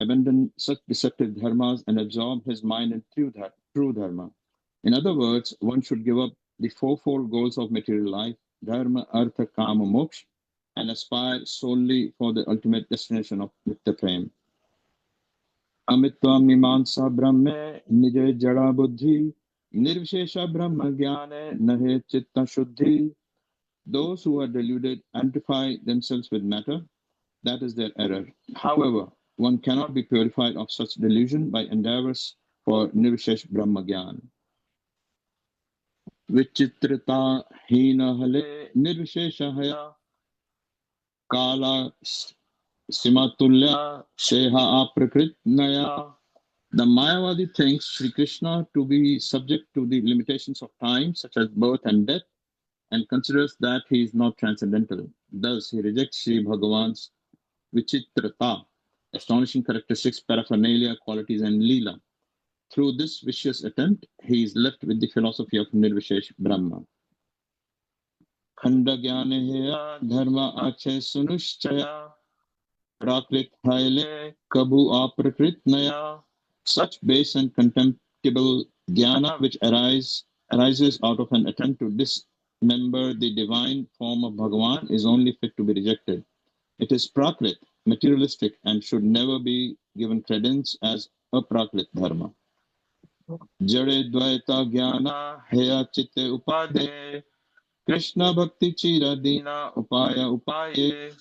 abandon such deceptive dharmas and absorb his mind in true dharma. In other words, one should give up the fourfold goals of material life, dharma, artha, kama, moksha, and aspire solely for the ultimate destination of nitya prem. Amitva mimansa brahme nije jada buddhi nirvishesha brahma jnane nahe chitta shuddhi. Those who are deluded identify themselves with matter. That is their error. However, one cannot be purified of such delusion by endeavors for nirvishesh brahma jnana. Vichitrita hina hale nirvishesha haya kala simatulya sheha aprakrit naya. The Mayavadi thinks Sri Krishna to be subject to the limitations of time, such as birth and death, and considers that he is not transcendental. Thus, he rejects Sri Bhagavan's vichitrata, astonishing characteristics, paraphernalia, qualities, and leela. Through this vicious attempt, he is left with the philosophy of Nirvishesh Brahma. Khanda jnane heya dharma ache sunushchaya prakrit haile kabhu aprakrit naya. Such base and contemptible jnana which arises out of an attempt to dismember the divine form of Bhagavan is only fit to be rejected. It is prakrit, materialistic, and should never be given credence as aprakrit dharma. Jade dvaita jnana heya chitte upade Krishna bhakti chira dina upaya upaye.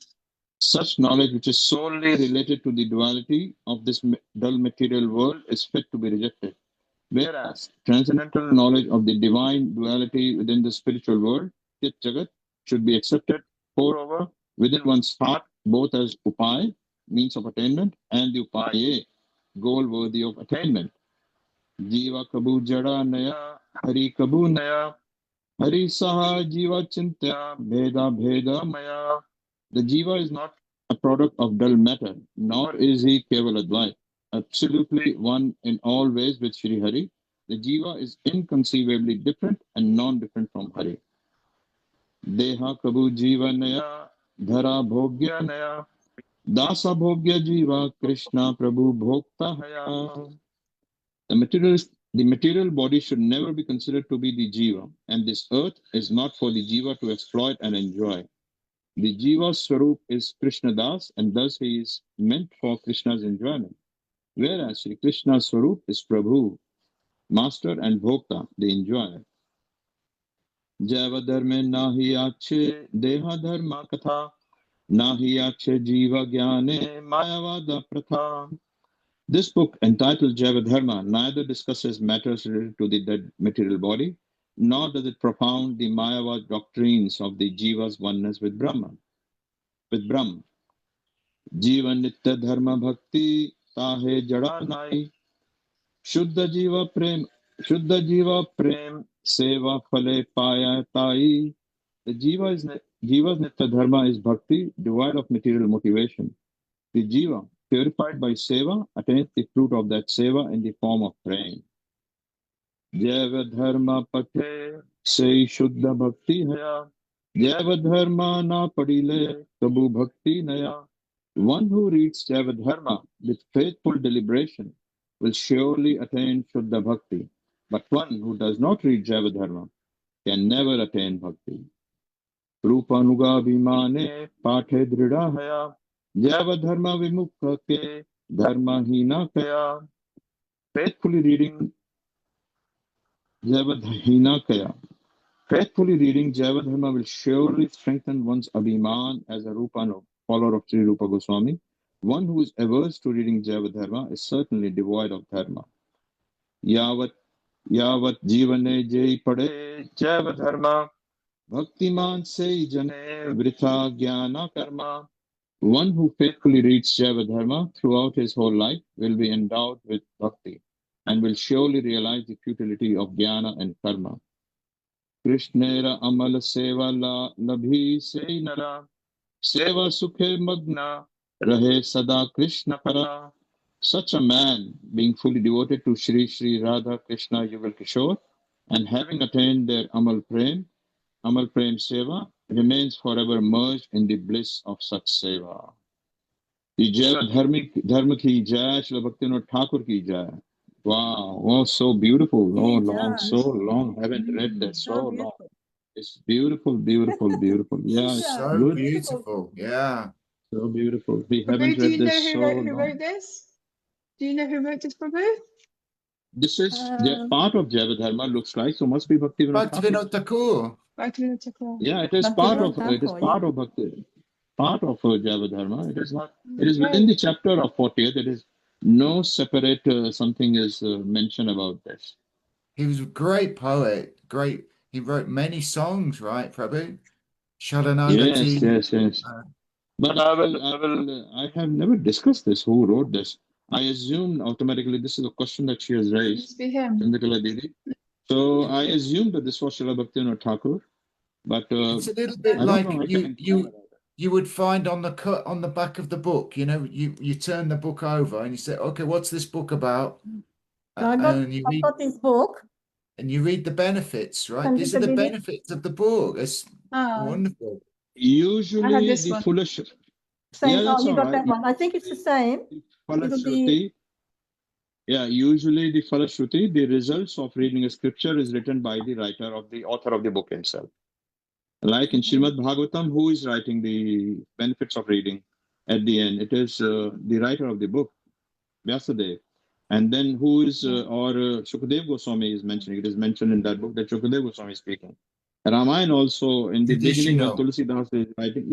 Such knowledge which is solely related to the duality of this dull material world is fit to be rejected. Whereas transcendental knowledge of the divine duality within the spiritual world, Tit Jagat, should be accepted, moreover, within one's heart, both as upaya, means of attainment, and the upaye, goal worthy of attainment. Jiva kabu jada naya, hari kabu naya, hari saha jiva chintya, bheda bheda maya. The Jiva is not a product of dull matter, nor is he Keval Advait. Absolutely one in all ways with Sri Hari, the Jiva is inconceivably different and non-different from Hari. Deha Kabhu Jiva Naya, Dhara Bhogya Naya, Dasa Bhogya Jiva, Krishna Prabhu Bhokta Haya. The material body should never be considered to be the Jiva, and this earth is not for the Jiva to exploit and enjoy. The Jiva Swarup is Krishna Das, and thus he is meant for Krishna's enjoyment. Whereas Sri Krishna's Swarup is Prabhu, Master and Bhokta, the enjoyer. Jaiva Dharma nahi ache deha dharma katha, nahi ache jiva jnane mayavada pratha. This book, entitled Jaiva Dharma, neither discusses matters related to the dead material body, nor does it propound the Mayavad doctrines of the Jiva's oneness with Brahma. With Brahma. Jiva nitya-dharma bhakti tahe jada nai, Shuddha jiva prem seva phale paya tai. The Jiva's nitya-dharma is bhakti, devoid of material motivation. The Jiva, purified by seva, attains the fruit of that seva in the form of prem. Jaiva dharma pathe sei shuddha bhakti haya, Jaiva dharma na padile kabhu bhakti naya. One who reads Jaiva dharma with faithful deliberation will surely attain shuddha bhakti, but one who does not read Jaiva dharma can never attain bhakti. Rupanuga vimane pathe drida haya, Jaiva dharma vimukha ke dharma hina kaya. Faithfully reading Jaiva hina kaya. Faithfully reading Jaiva dharma will surely strengthen one's abhiman as a Rupanu, follower of Sri Rupa Goswami. One who is averse to reading Jaiva dharma is certainly devoid of dharma. Yavat jivane jai pade Jaiva dharma, bhaktiman se jane vritha jnana karma. One who faithfully reads Jaiva dharma throughout his whole life will be endowed with bhakti and will surely realize the futility of jnana and karma. Krishnera amal seva labhi se nara, seva sukhe magna rahe sada Krishna para. Such a man, being fully devoted to Sri Sri Radha Krishna Yugal Kishore, and having attained their Amal Prem Seva, remains forever merged in the bliss of such Seva. Jaiva Dharma ki jai, Srila Bhaktivinoda Thakur ki jai. Wow, oh, so beautiful. Oh, long, so long. Haven't read that so long. It's beautiful, beautiful, beautiful. Yeah, it's So good. beautiful. Yeah. So beautiful. We Prabhu, haven't do you read know this so who long. wrote this? Do you know who wrote this, Prabhu? This is part of Jaiva Dharma, looks like, so must be Bhaktivinoda Thakur. Bhaktivinoda Thakur. Bhaktivinoda Thakur. Yeah, it is part of Bhakti, part of Jaiva Dharma. It is not. It is within the chapter of 40th. It is no separate something is mentioned about this. He was a great poet. Great. He wrote many songs, right, Prabhu? Sharanagati. Yes. But I have never discussed this. Who wrote this? I assumed automatically this is a question that she has raised. Must be him. Chandrakala Didi. So I assumed that this was Srila Bhaktivinoda Thakur. But it's a little bit like you would find on the back of the book. You know, you turn the book over and you say, okay, what's this book about? So I got this book. And you read the benefits, right? These are the benefits of the book. It's wonderful. Usually the foolish. Same. Yeah, you got that one. I think it's the same. Yeah, usually the Falashruti, the results of reading a scripture is written by the author of the book himself. Like in Srimad Bhagavatam, who is writing the benefits of reading at the end? It is the writer of the book, Vyasadeva. And then who is, Shukadev Goswami is mentioning, it is mentioned in that book that Shukadev Goswami is speaking. Ramayana also, in the beginning, when Tulsidas is writing,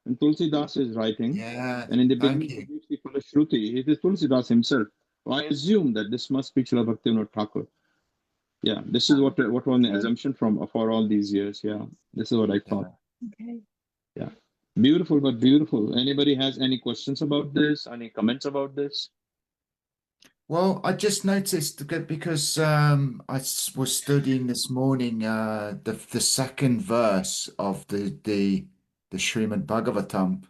when Tulsidas is writing, and in the beginning, the Falashruti, it is Tulsidas himself. So I assume that this must be Srila Bhaktivinoda Thakur. Yeah, this is what was the assumption for all these years. Yeah, this is what I thought. Okay. Yeah, beautiful, but beautiful. Anybody has any questions about this? Any comments about this? Well, I just noticed because I was studying this morning the second verse of the Srimad Bhagavatam,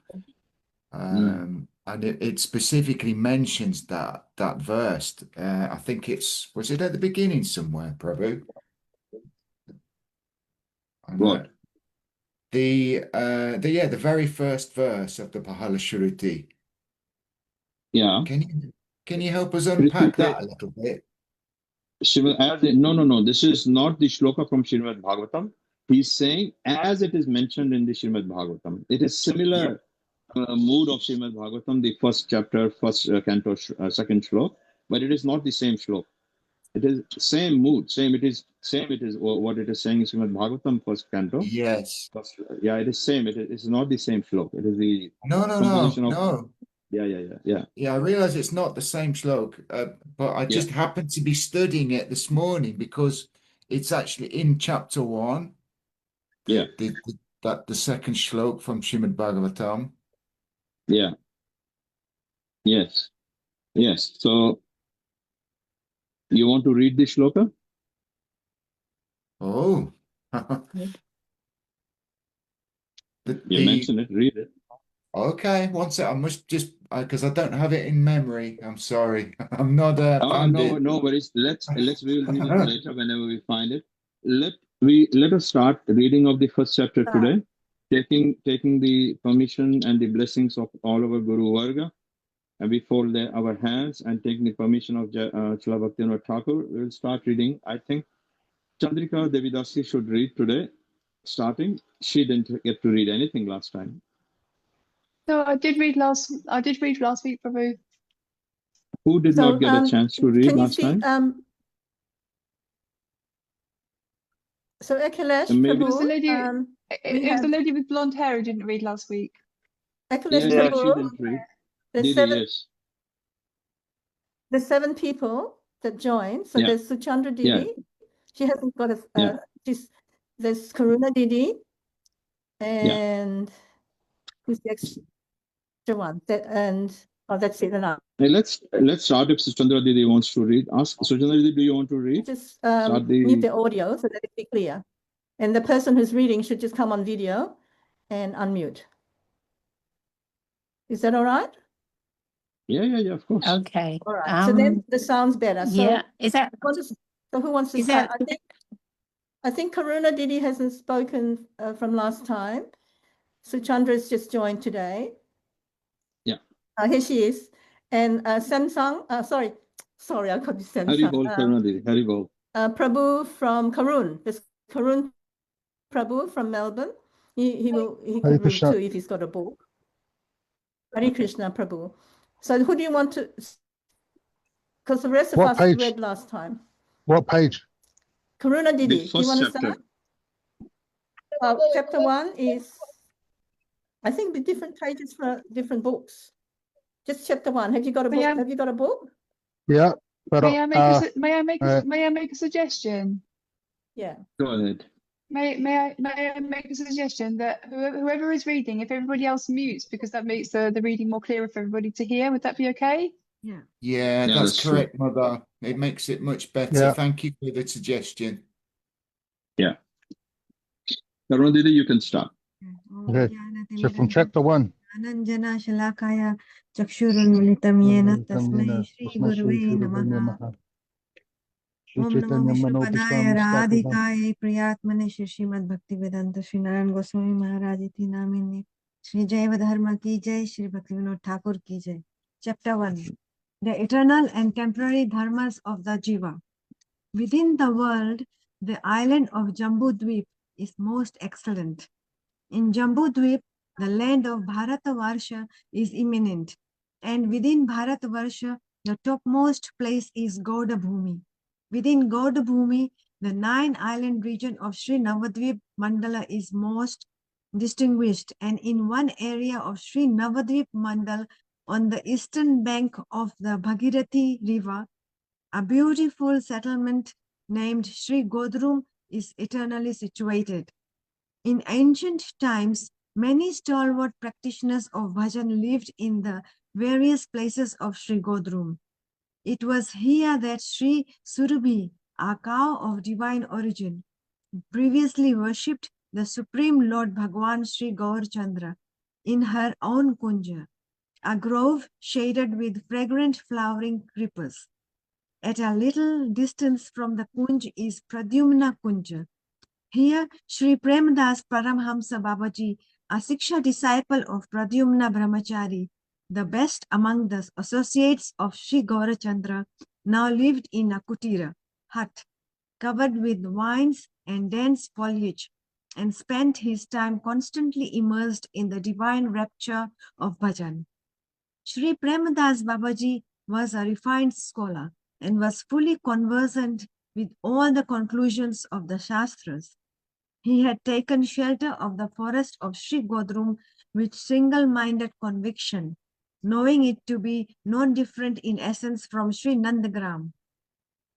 and it specifically mentions that verse. I think was it at the beginning somewhere, Prabhu? What? The very first verse of the Mahalashruti. Yeah. Can you help us unpack that a little bit? No. This is not the shloka from Srimad Bhagavatam. He's saying as it is mentioned in the Srimad Bhagavatam. It is similar mood of Srimad Bhagavatam, the first chapter, first canto, second shlok, but it is not the same shlok. It is same mood, It is what it is saying in Srimad Bhagavatam, first canto. Yes. Yeah, it is same. It is not the same shlok. It is the No. Yeah. Yeah, I realize it's not the same slok, but I just happened to be studying it this morning because it's actually in chapter 1. The second shlok from Srimad Bhagavatam. Yeah. Yes. So you want to read the shloka? Oh. You mentioned it. Read it. Okay, one sec. I must just because I don't have it in memory. I'm sorry. I'm not a pandit. No worries. We will read it later whenever we find it. Let us start the reading of the first chapter today, taking the permission and the blessings of all our Guru Varga, and we fold our hands and take the permission of Srila Bhaktivinoda Thakur. We will start reading. I think Chandrika Devidasi should read today. Starting, she didn't get to read anything last time. No, I did read last week, Prabhu. Who did not get a chance to read last time? So Akhilesh, it was the lady with blonde hair who didn't read last week. Akhilesh, she didn't read. There's 7 people that joined. So there's Suchandra Didi. She hasn't got there's Karuna Didi, and who's the extra one? That's it. Let's start if Suchandra Didi wants to read. Ask Suchandra Didi, do you want to read? Just mute the audio so that it be clear. And the person who's reading should just come on video and unmute. Is that all right? Yeah, of course. Okay. All right. So then the sound's better. So is that so who wants to start? I think Karuna Didi hasn't spoken from last time. Suchandra's just joined today. Yeah. Here she is. And Samsung, sorry, I called you Samsung. Haribol, Karuna Didi, Haribol. Prabhu from Karun. There's Karun Prabhu from Melbourne. He could read too if he's got a book. Hare Krishna Prabhu. So who do you want to? Because the rest of us read last time. What page? Karuna Didi. The Do you want to first start? Chapter 1 is, I think, the different pages for different books. Just chapter 1. Have you got a book? Have you got a book? Yeah, but may I make a suggestion? Yeah. Go ahead. May I make a suggestion that whoever is reading, if everybody else mutes, because that makes the reading more clearer for everybody to hear. Would that be okay? Yeah, Yeah, that's that's correct, Mother. It makes it much better. Yeah. Thank you for the suggestion. Yeah. Karuna Didi, you can start. Okay. So from chapter 1. Ananjana Shalakaya Chakshurunmilitam Yena Tasmai Shri Gurave Namaha Om Namo Vishnupadaya Radhikaya Priyatmane Shri Srimad Bhaktivedanta Shri Narayan Goswami Maharaj Iti Namini Shri Jaiva Dharma Ki Jai Shri Bhaktivinoda Thakur Ki Jai. Chapter 1. The eternal and temporary dharmas of the Jiva. Within the world, the island of Jambudvip is most excellent. In Jambudvip, the land of Bharatavarsha is imminent, and within Bharatavarsha, the topmost place is Gaudabhumi. Within Gaudabhumi, the 9-island region of Sri Navadvip Mandala is most distinguished, and in one area of Sri Navadvip Mandal, on the eastern bank of the Bhagirathi River, a beautiful settlement named Sri Godrum is eternally situated. In ancient times, many stalwart practitioners of bhajan lived in the various places of Sri Godrum. It was here that Sri Surabhi, a cow of divine origin, previously worshipped the Supreme Lord Bhagwan Sri Gaurachandra in her own kunja, a grove shaded with fragrant flowering creepers. At a little distance from the kunj is Pradyumna Kunja. Here, Sri Premadas Paramhamsa Babaji, a Siksha disciple of Pradyumna Brahmachari, the best among the associates of Sri Gaurachandra, now lived in a kutira, hut, covered with vines and dense foliage, and spent his time constantly immersed in the divine rapture of bhajan. Sri Premadas Babaji was a refined scholar and was fully conversant with all the conclusions of the Shastras. He had taken shelter of the forest of Sri Godrum with single-minded conviction, knowing it to be no different in essence from Sri Nandagram.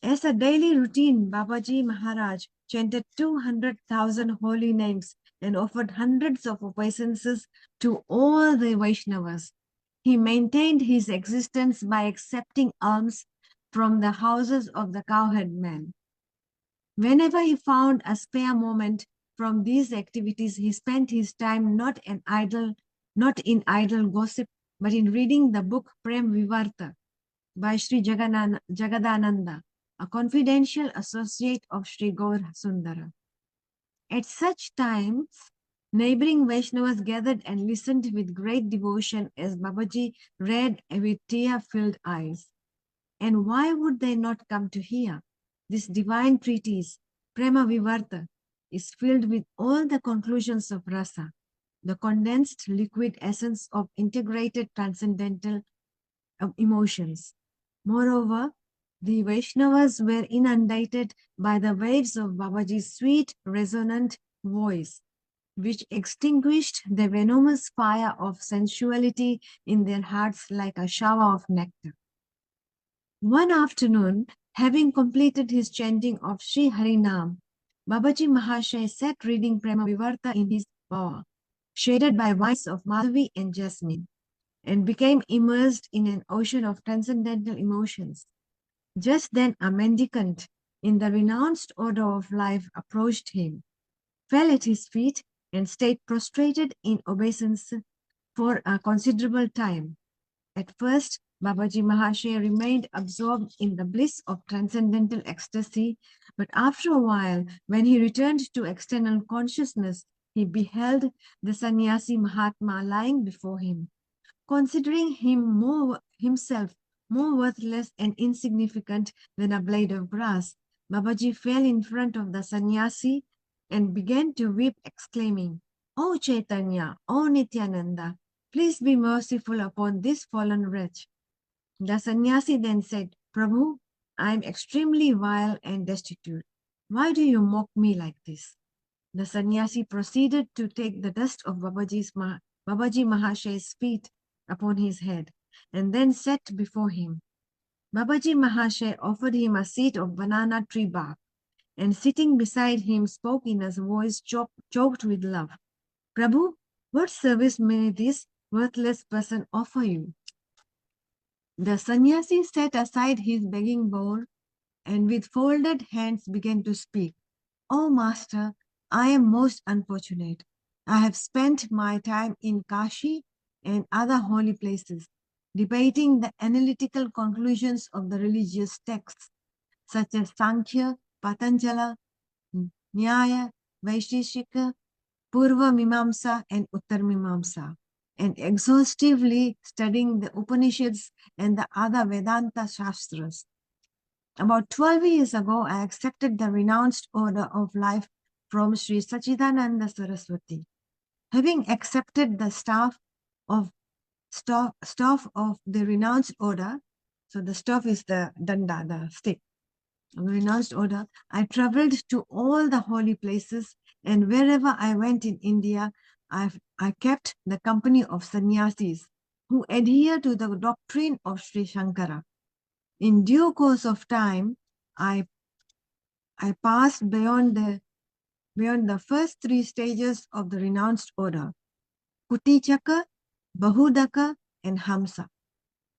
As a daily routine, Babaji Maharaj chanted 200,000 holy names and offered hundreds of obeisances to all the Vaishnavas. He maintained his existence by accepting alms from the houses of the cowherd men. Whenever he found a spare moment from these activities, he spent his time not in idle gossip, but in reading the book Prem Vivarta by Sri Jagadananda, a confidential associate of Sri Gaur Sundara. At such times, neighboring Vaishnavas gathered and listened with great devotion as Babaji read with tear-filled eyes. And why would they not come to hear? This divine treatise, Prema Vivarta, is filled with all the conclusions of rasa, the condensed liquid essence of integrated transcendental emotions. Moreover, the Vaishnavas were inundated by the waves of Babaji's sweet, resonant voice, which extinguished the venomous fire of sensuality in their hearts like a shower of nectar. One afternoon, having completed his chanting of Sri Harinam, Babaji Mahasaya sat reading Prema Vivarta in his bower, shaded by vines of Madhavi and Jasmine, and became immersed in an ocean of transcendental emotions. Just then a mendicant in the renounced order of life approached him, fell at his feet, and stayed prostrated in obeisance for a considerable time. At first, Babaji Mahasaya remained absorbed in the bliss of transcendental ecstasy, but after a while, when he returned to external consciousness, he beheld the sannyasi Mahatma lying before him, considering himself more worthless and insignificant than a blade of grass. Babaji fell in front of the sannyasi and began to weep, exclaiming, "O Chaitanya, O Nityananda, please be merciful upon this fallen wretch." The sannyasi then said, "Prabhu, I am extremely vile and destitute. Why do you mock me like this?" The sannyasi proceeded to take the dust of Babaji Mahashay's feet upon his head and then sat before him. Babaji Mahashay offered him a seat of banana tree bark and sitting beside him spoke in a voice choked with love. "Prabhu, what service may this worthless person offer you?" The sannyasi set aside his begging bowl and with folded hands began to speak. "O Master, I am most unfortunate. I have spent my time in Kashi and other holy places, debating the analytical conclusions of the religious texts, such as Sankhya, Patanjala, Nyaya, Vaisheshika, Purva Mimamsa, and Uttar Mimamsa, and exhaustively studying the Upanishads and the other Vedanta Shastras. About 12 years ago, I accepted the renounced order of life from Sri Sachidananda Saraswati. Having accepted the staff of the renounced order, so the staff is the danda, the stick, of the renounced order, I traveled to all the holy places, and wherever I went in India, I kept the company of sannyasis who adhere to the doctrine of Sri Shankara. In due course of time, I passed beyond the first three stages of the renounced order, Kutichaka, Bahudaka, and Hamsa,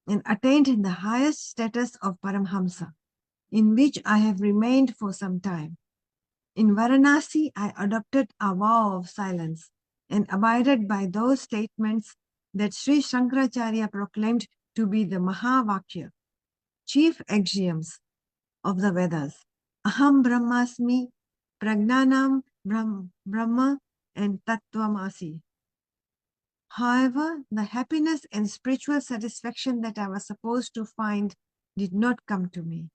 and attained the highest status of Paramhamsa, in which I have remained for some time. In Varanasi, I adopted a vow of silence and abided by those statements that Sri Shankaracharya proclaimed to be the Mahavakya, chief axioms of the Vedas. Aham Brahmasmi, Pragnanam Brahma, and Tattvamasi. However, the happiness and spiritual satisfaction that I was supposed to find did not come to me.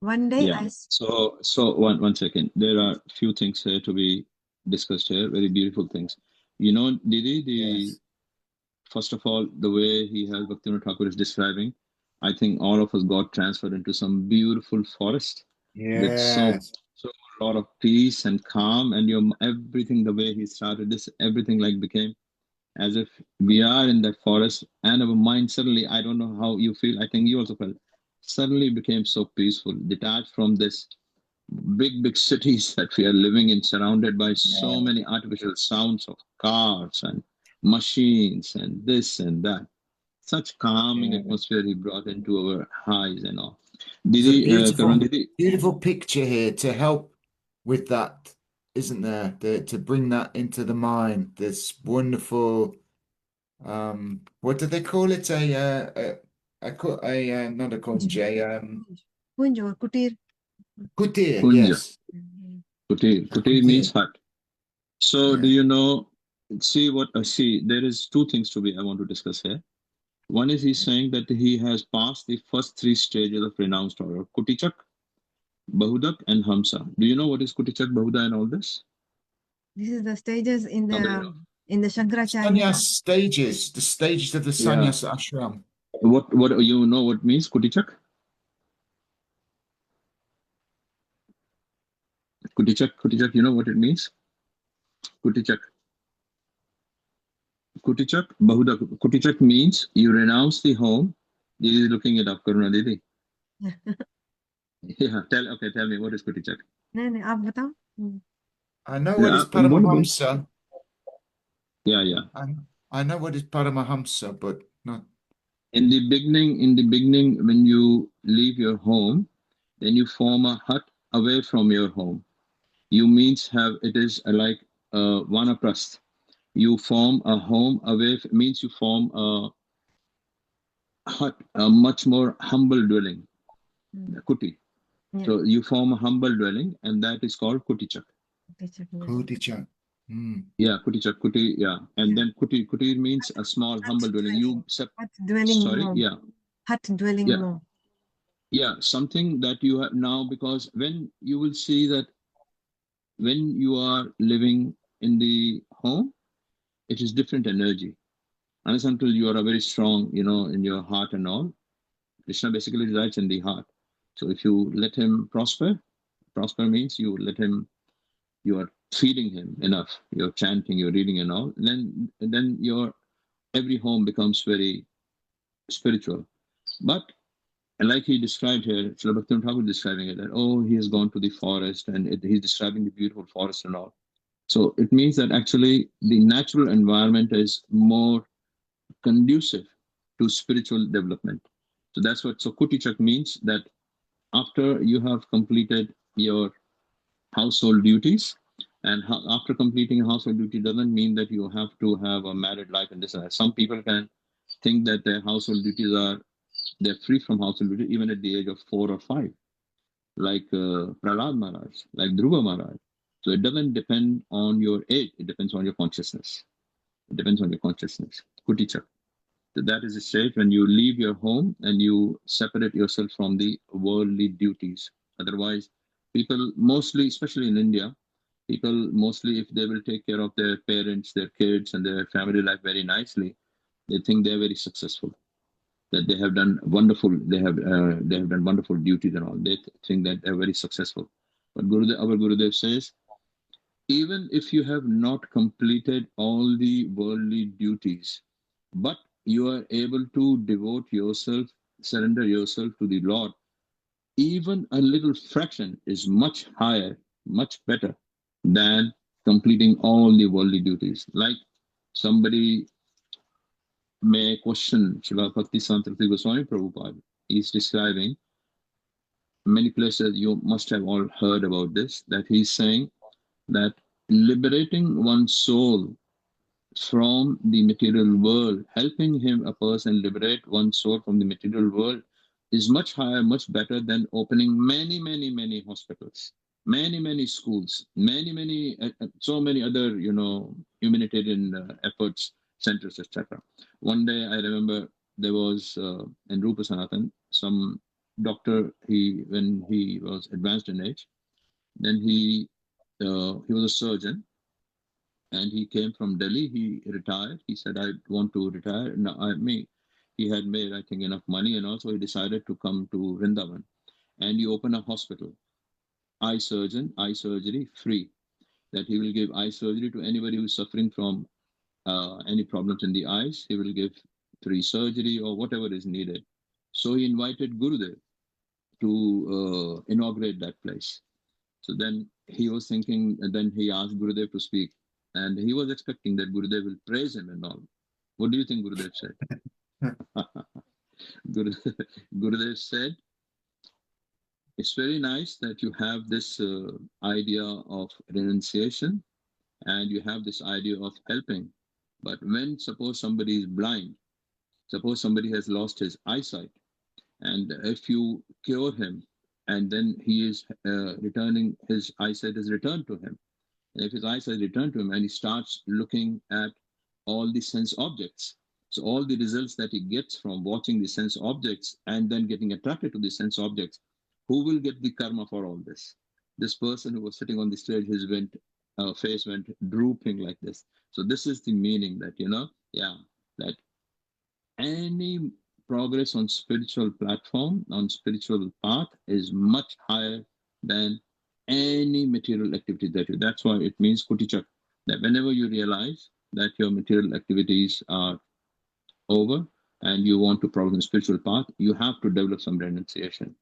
One day So one second. There are few things here to be discussed here, very beautiful things. You know, Didi, first of all, the way he has Bhaktivinoda Thakur is describing, I think all of us got transferred into some beautiful forest with so a lot of peace and calm, and everything, the way he started this, everything like became as if we are in that forest, and our mind suddenly, I don't know how you feel, I think you also felt, suddenly became so peaceful, detached from this big cities that we are living in, surrounded by so many artificial sounds of cars and machines and this and that. Such calming atmosphere he brought into our eyes and all. There's a beautiful picture here to help with that, isn't there? To bring that into the mind. This wonderful, what do they call it? Not a kunj, Kunj or kutir. Kutir, Kunja. yes. Kutir means hut. So do you know, see, there is two things I want to discuss here. One is he's saying that he has passed the first three stages of renounced order, Kutichak, Bahudak, and Hamsa. Do you know what is Kutichak, Bahuda, and all this? This is the stages in the Shankaracharya. Sannyas stages, the stages of the sannyas ashram. What you know what means Kutichak? Kutichak, you know what it means? Kutichak, Bahudak. Kutichak means you renounce the home. Didi is looking it up, Karuna Didi. Tell me, what is Kutichak? नहीं, आप बताओ. I know what is Paramahamsa. Yeah. I know what is Paramahamsa, but not. In the beginning, when you leave your home, then you form a hut away from your home. You it is like vanaprasth. You form a home away, means you form a hut, a much more humble dwelling, kuti. Yeah. So you form a humble dwelling, and that is called Kutichak. Kutichak. Yeah, kuti chak, kuti, yeah. And then kuti means a small, humble dwelling. Hut dwelling Sorry, more. yeah. Hut dwelling more. Yeah, something that you have now, because when you will see that when you are living in the home, it is different energy. Unless until you are a very strong, in your heart and all, Krishna basically resides in the heart. So if you let him prosper means you let him, you are feeding him enough, you're chanting, you're reading and all, then your every home becomes very spiritual. But like he described here, Srila Bhaktivinoda Thakur describing it, that, oh, he has gone to the forest and he's describing the beautiful forest and all. So it means that actually the natural environment is more conducive to spiritual development. So that's what Kuti Chak means, that after you have completed your household duties, and after completing a household duty doesn't mean that you have to have a married life and this and that. Some people can think that their household duties they're free from household duty even at the age of 4 or 5, like Prahlad Maharaj, like Dhruva Maharaj. So it doesn't depend on your age, it depends on your consciousness. It depends on your consciousness. Kuti Chak. So that is a state when you leave your home and you separate yourself from the worldly duties. Otherwise, people mostly, especially in India, people mostly, if they will take care of their parents, their kids, and their family life very nicely, they think they're very successful, that they have done wonderful, they have done wonderful duties and all. They think that they're very successful. But our Gurudev says, even if you have not completed all the worldly duties, but you are able to devote yourself, surrender yourself to the Lord, even a little fraction is much higher, much better than completing all the worldly duties. Like somebody may question Srila Bhakti-Siddhanta Goswami Prabhupada. He's describing many places, you must have all heard about this, that he's saying that liberating one's soul from the material world, helping a person liberate one's soul from the material world is much higher, much better than opening many, many, many hospitals, many, many schools, so many other, humanitarian efforts, centers, etc. One day I remember there was in Rupa Sanatan, some doctor, when he was advanced in age, then he was a surgeon, and he came from Delhi. He retired. He said, I want to retire. He had made, I think, enough money, and also he decided to come to Vrindavan. And he opened a hospital, eye surgery free, that he will give eye surgery to anybody who is suffering from any problems in the eyes. He will give free surgery or whatever is needed. So he invited Gurudev to inaugurate that place. So then he was thinking, and then he asked Gurudev to speak. And he was expecting that Gurudev will praise him and all. What do you think Gurudev said? Gurudev said, it's very nice that you have this idea of renunciation and you have this idea of helping. But when suppose somebody is blind, suppose somebody has lost his eyesight, and if you cure him and then he is returning, his eyesight is returned to him. And if his eyesight returned to him and he starts looking at all the sense objects, so all the results that he gets from watching the sense objects and then getting attracted to the sense objects, who will get the karma for all this? This person who was sitting on the stage, his face went drooping like this. So this is the meaning that, that any progress on spiritual platform, on spiritual path is much higher than any material activity that you. That's why it means Kuti Chak, that whenever you realize that your material activities are over and you want to progress in spiritual path, you have to develop some renunciation.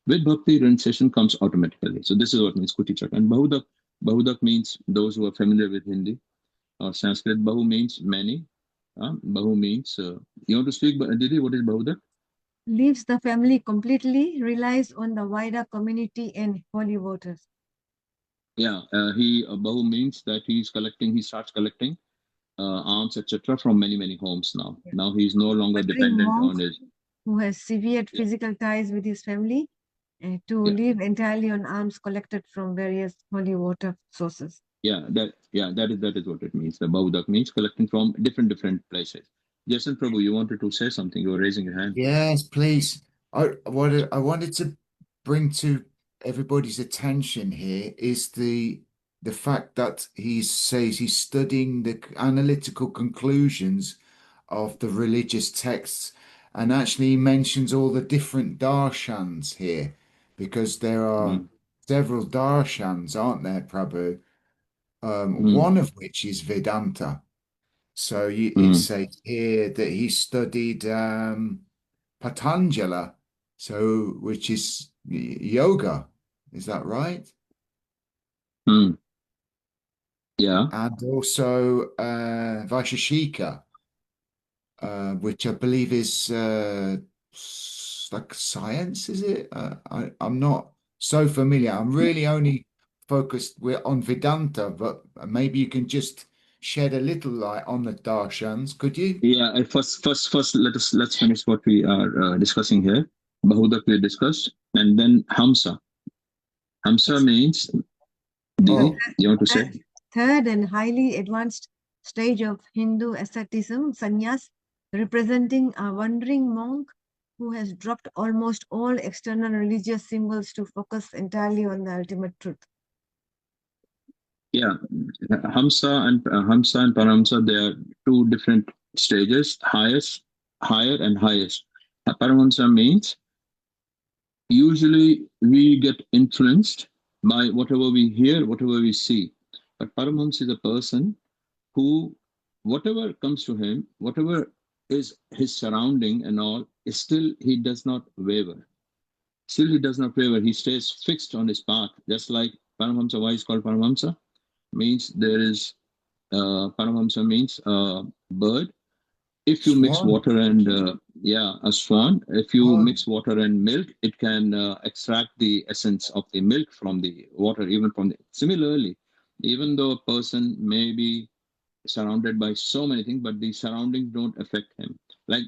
With bhakti, renunciation comes automatically. So this is what means Kuti Chak. And Bahudak, Bahudak means those who are familiar with Hindi or Sanskrit. Bahu means many. Bahu means, you want to speak, Didi, what is Bahudak? Leaves the family completely, relies on the wider community and holy waters. Yeah, Bahu means that he starts collecting alms, etc. from many, many homes now. Yeah. Now he is no longer dependent on his... who has severe physical ties with his family to live entirely on alms collected from various holy water sources. that is what it means. The Baudak means collecting from different places. Jason Prabhu, you wanted to say something. You were raising your hand. Yes, please. I wanted to bring to everybody's attention here is the fact that he says he's studying the analytical conclusions of the religious texts, and actually he mentions all the different darshans here, because there are several darshans, aren't there, Prabhu? One of which is Vedanta. So it says here that he studied Patanjala, so which is yoga. Is that right? Yeah. And also Vaisheshika, which I believe is like science, is it? I'm not so familiar. I'm really only focused on Vedanta, but maybe you can just shed a little light on the darshans, could you? Yeah. First, let's finish what we are discussing here. Bahudak we discussed, and then Hamsa. Hamsa means. Didi, you want to say? Third and highly advanced stage of Hindu asceticism, sannyas, representing a wandering monk who has dropped almost all external religious symbols to focus entirely on the ultimate truth. Yeah, Hamsa and Paramhamsa, they are two different stages, higher and highest. Paramhamsa means usually we get influenced by whatever we hear, whatever we see. But Paramhamsa is a person who, whatever comes to him, whatever is his surrounding and all, still he does not waver. Still he does not waver. He stays fixed on his path. Just like Paramhamsa, why is called Paramhamsa? Means there is Paramhamsa means bird. If you mix water and a swan. If you mix water and milk, it can extract the essence of the milk from the water. Similarly, even though a person may be surrounded by so many things, but the surroundings don't affect him. Like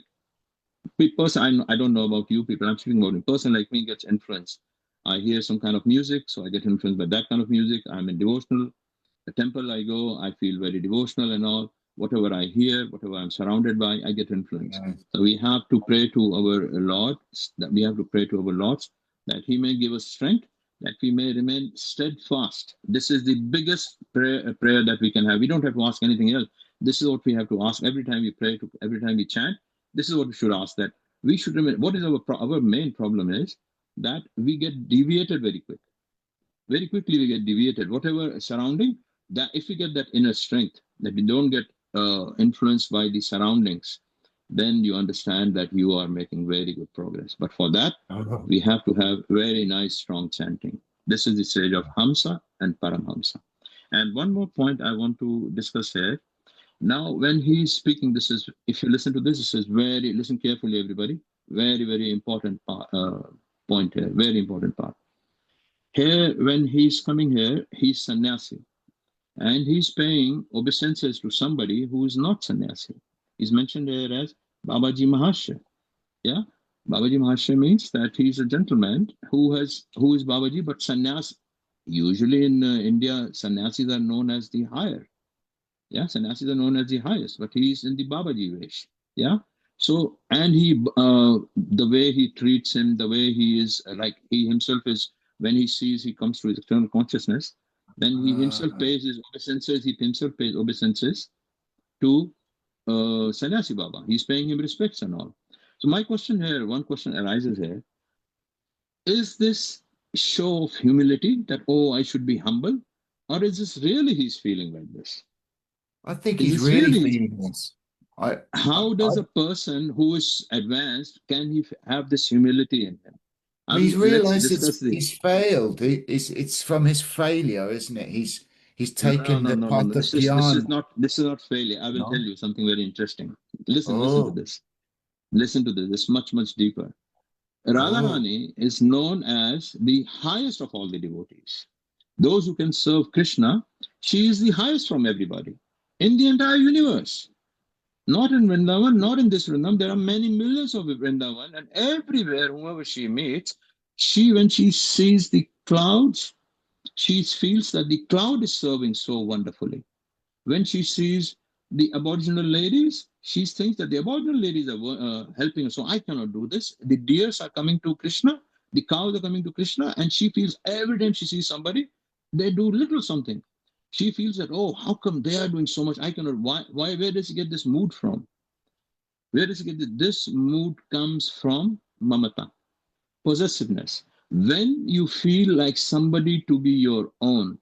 person, I don't know about you people. I'm speaking about a person like me gets influenced. I hear some kind of music, so I get influenced by that kind of music. I'm in devotional. The temple I go, I feel very devotional and all. Whatever I hear, whatever I'm surrounded by, I get influenced. So we have to pray to our Lord, that He may give us strength, that we may remain steadfast. This is the biggest prayer that we can have. We don't have to ask anything else. This is what we have to ask every time we pray, every time we chant. This is what we should ask, that we should remain. What is our main problem is that we get deviated very quick. Very quickly we get deviated. Whatever surrounding, that if we get that inner strength, that we don't get influenced by the surroundings, then you understand that you are making very good progress. But for that, we have to have very nice, strong chanting. This is the stage of Hamsa and Paramhamsa. And one more point I want to discuss here. Now, when he's speaking, this is, if you listen to this, listen carefully, everybody. Very, very important point here. Very important part. Here, when he's coming here, he's sannyasi. And he's paying obeisances to somebody who is not sannyasi. He's mentioned here as Babaji Mahasya. Yeah? Babaji Mahasya means that he's a gentleman who is Babaji, but sannyas, usually in India, sannyasis are known as the higher. Yeah, sannyasis are known as the highest, but he's in the Babaji Vesh. Yeah? So, and he, the way he treats him, the way he is, like he himself is, when he sees, he comes to his external consciousness, then he himself pays his obeisances, to Sannyasi Baba. He's paying him respects and all. So my question here, one question arises here, is this show of humility that, oh, I should be humble? Or is this really he's feeling like this? I think he's really feeling this. How does a person who is advanced, can he have this humility in him? He's realized he's failed. It's from his failure, isn't it? He's taken the path of jnana. This is not failure. I will tell you something very interesting. Listen to this. Listen to this. It's much, much deeper. Radharani is known as the highest of all the devotees. Those who can serve Krishna, she is the highest from everybody in the entire universe. Not in Vrindavan, not in this Vrindavan. There are many millions of Vrindavan, and everywhere, whoever she meets, when she sees the clouds, she feels that the cloud is serving so wonderfully. When she sees the Aboriginal ladies, she thinks that the Aboriginal ladies are helping her. So I cannot do this. The deers are coming to Krishna, the cows are coming to Krishna, and she feels every time she sees somebody, they do little something. She feels that, oh, how come they are doing so much? I cannot. Why? Where does she get this mood from? Where does she get this? This mood comes from mamata, possessiveness. When you feel like somebody to be your own,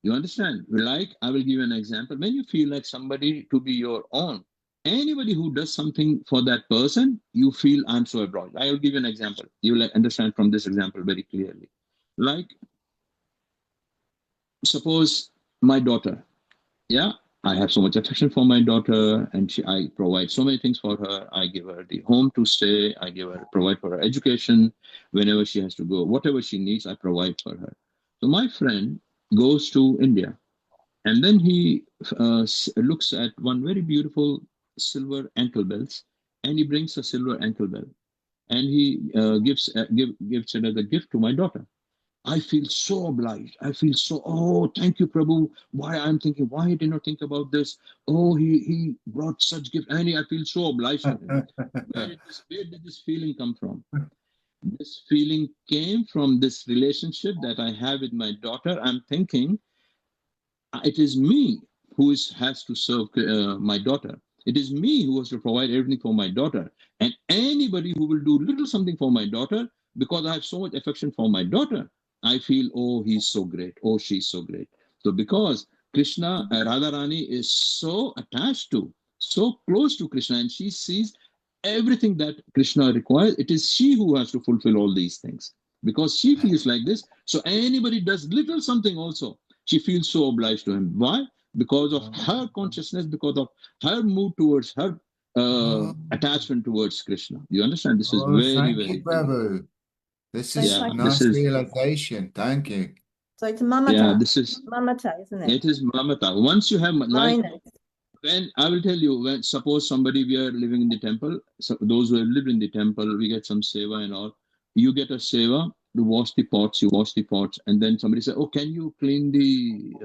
you understand? Like, I will give you an example. When you feel like somebody to be your own, anybody who does something for that person, you feel, I'm so abroad. I will give you an example. You will understand from this example very clearly. Like, suppose my daughter, yeah, I have so much affection for my daughter, and I provide so many things for her. I give her the home to stay. I provide for her education. Whenever she has to go, whatever she needs, I provide for her. So my friend goes to India, and then he looks at one very beautiful silver ankle bells, and he brings a silver ankle bell, and he gives it as a gift to my daughter. I feel so obliged. I feel so, oh, thank you, Prabhu. Why I'm thinking, why I did not think about this? Oh, he brought such gift. And I feel so obliged to him. Where did this feeling come from? This feeling came from this relationship that I have with my daughter. I'm thinking, it is me who has to serve my daughter. It is me who has to provide everything for my daughter. And anybody who will do little something for my daughter, because I have so much affection for my daughter, I feel, oh, he's so great. Oh, she's so great. So because Krishna, Radharani is so attached to, so close to Krishna, and she sees everything that Krishna requires, it is she who has to fulfill all these things. Because she feels like this, so anybody does little something also, she feels so obliged to him. Why? Because of her consciousness, because of her mood towards her attachment towards Krishna. You understand? This is very, thank very you, Prabhu. This is yeah, nice realization. Thank you. So it's mamata. Yeah, this is mamata, isn't it? It is mamata. Once you have, like, when I will tell you, when suppose somebody, we are living in the temple, so those who have lived in the temple, we get some seva and all. You get a seva to wash the pots. You wash the pots, and then somebody says, "Oh, can you clean the?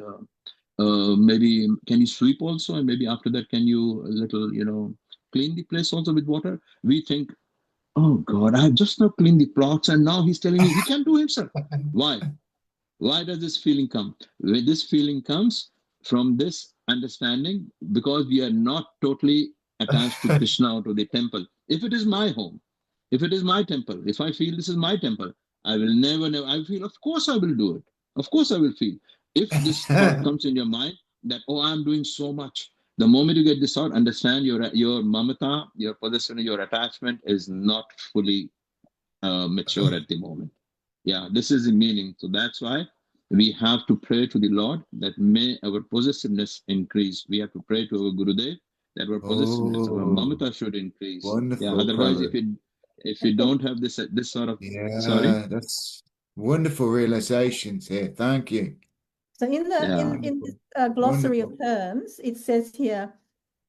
Maybe can you sweep also? And maybe after that, can you clean the place also with water?" We think, "Oh God, I have just now cleaned the pots, and now he's telling me he can't do himself." Why? Why does this feeling come? When this feeling comes from this understanding, because we are not totally attached to Krishna or to the temple. If it is my home, if it is my temple, if I feel this is my temple, I will never, I feel, of course I will do it. Of course I will feel. If this thought comes in your mind that, oh, I'm doing so much, the moment you get this thought, understand your mamata, your possession, your attachment is not fully mature at the moment. Yeah, this is the meaning. So that's why we have to pray to the Lord that may our possessiveness increase. We have to pray to our Gurudev that our possessiveness, our mamata should increase. Wonderful. Yeah, otherwise, if you don't have this sort of that's wonderful realizations here. Thank you. So in this glossary of terms, it says here,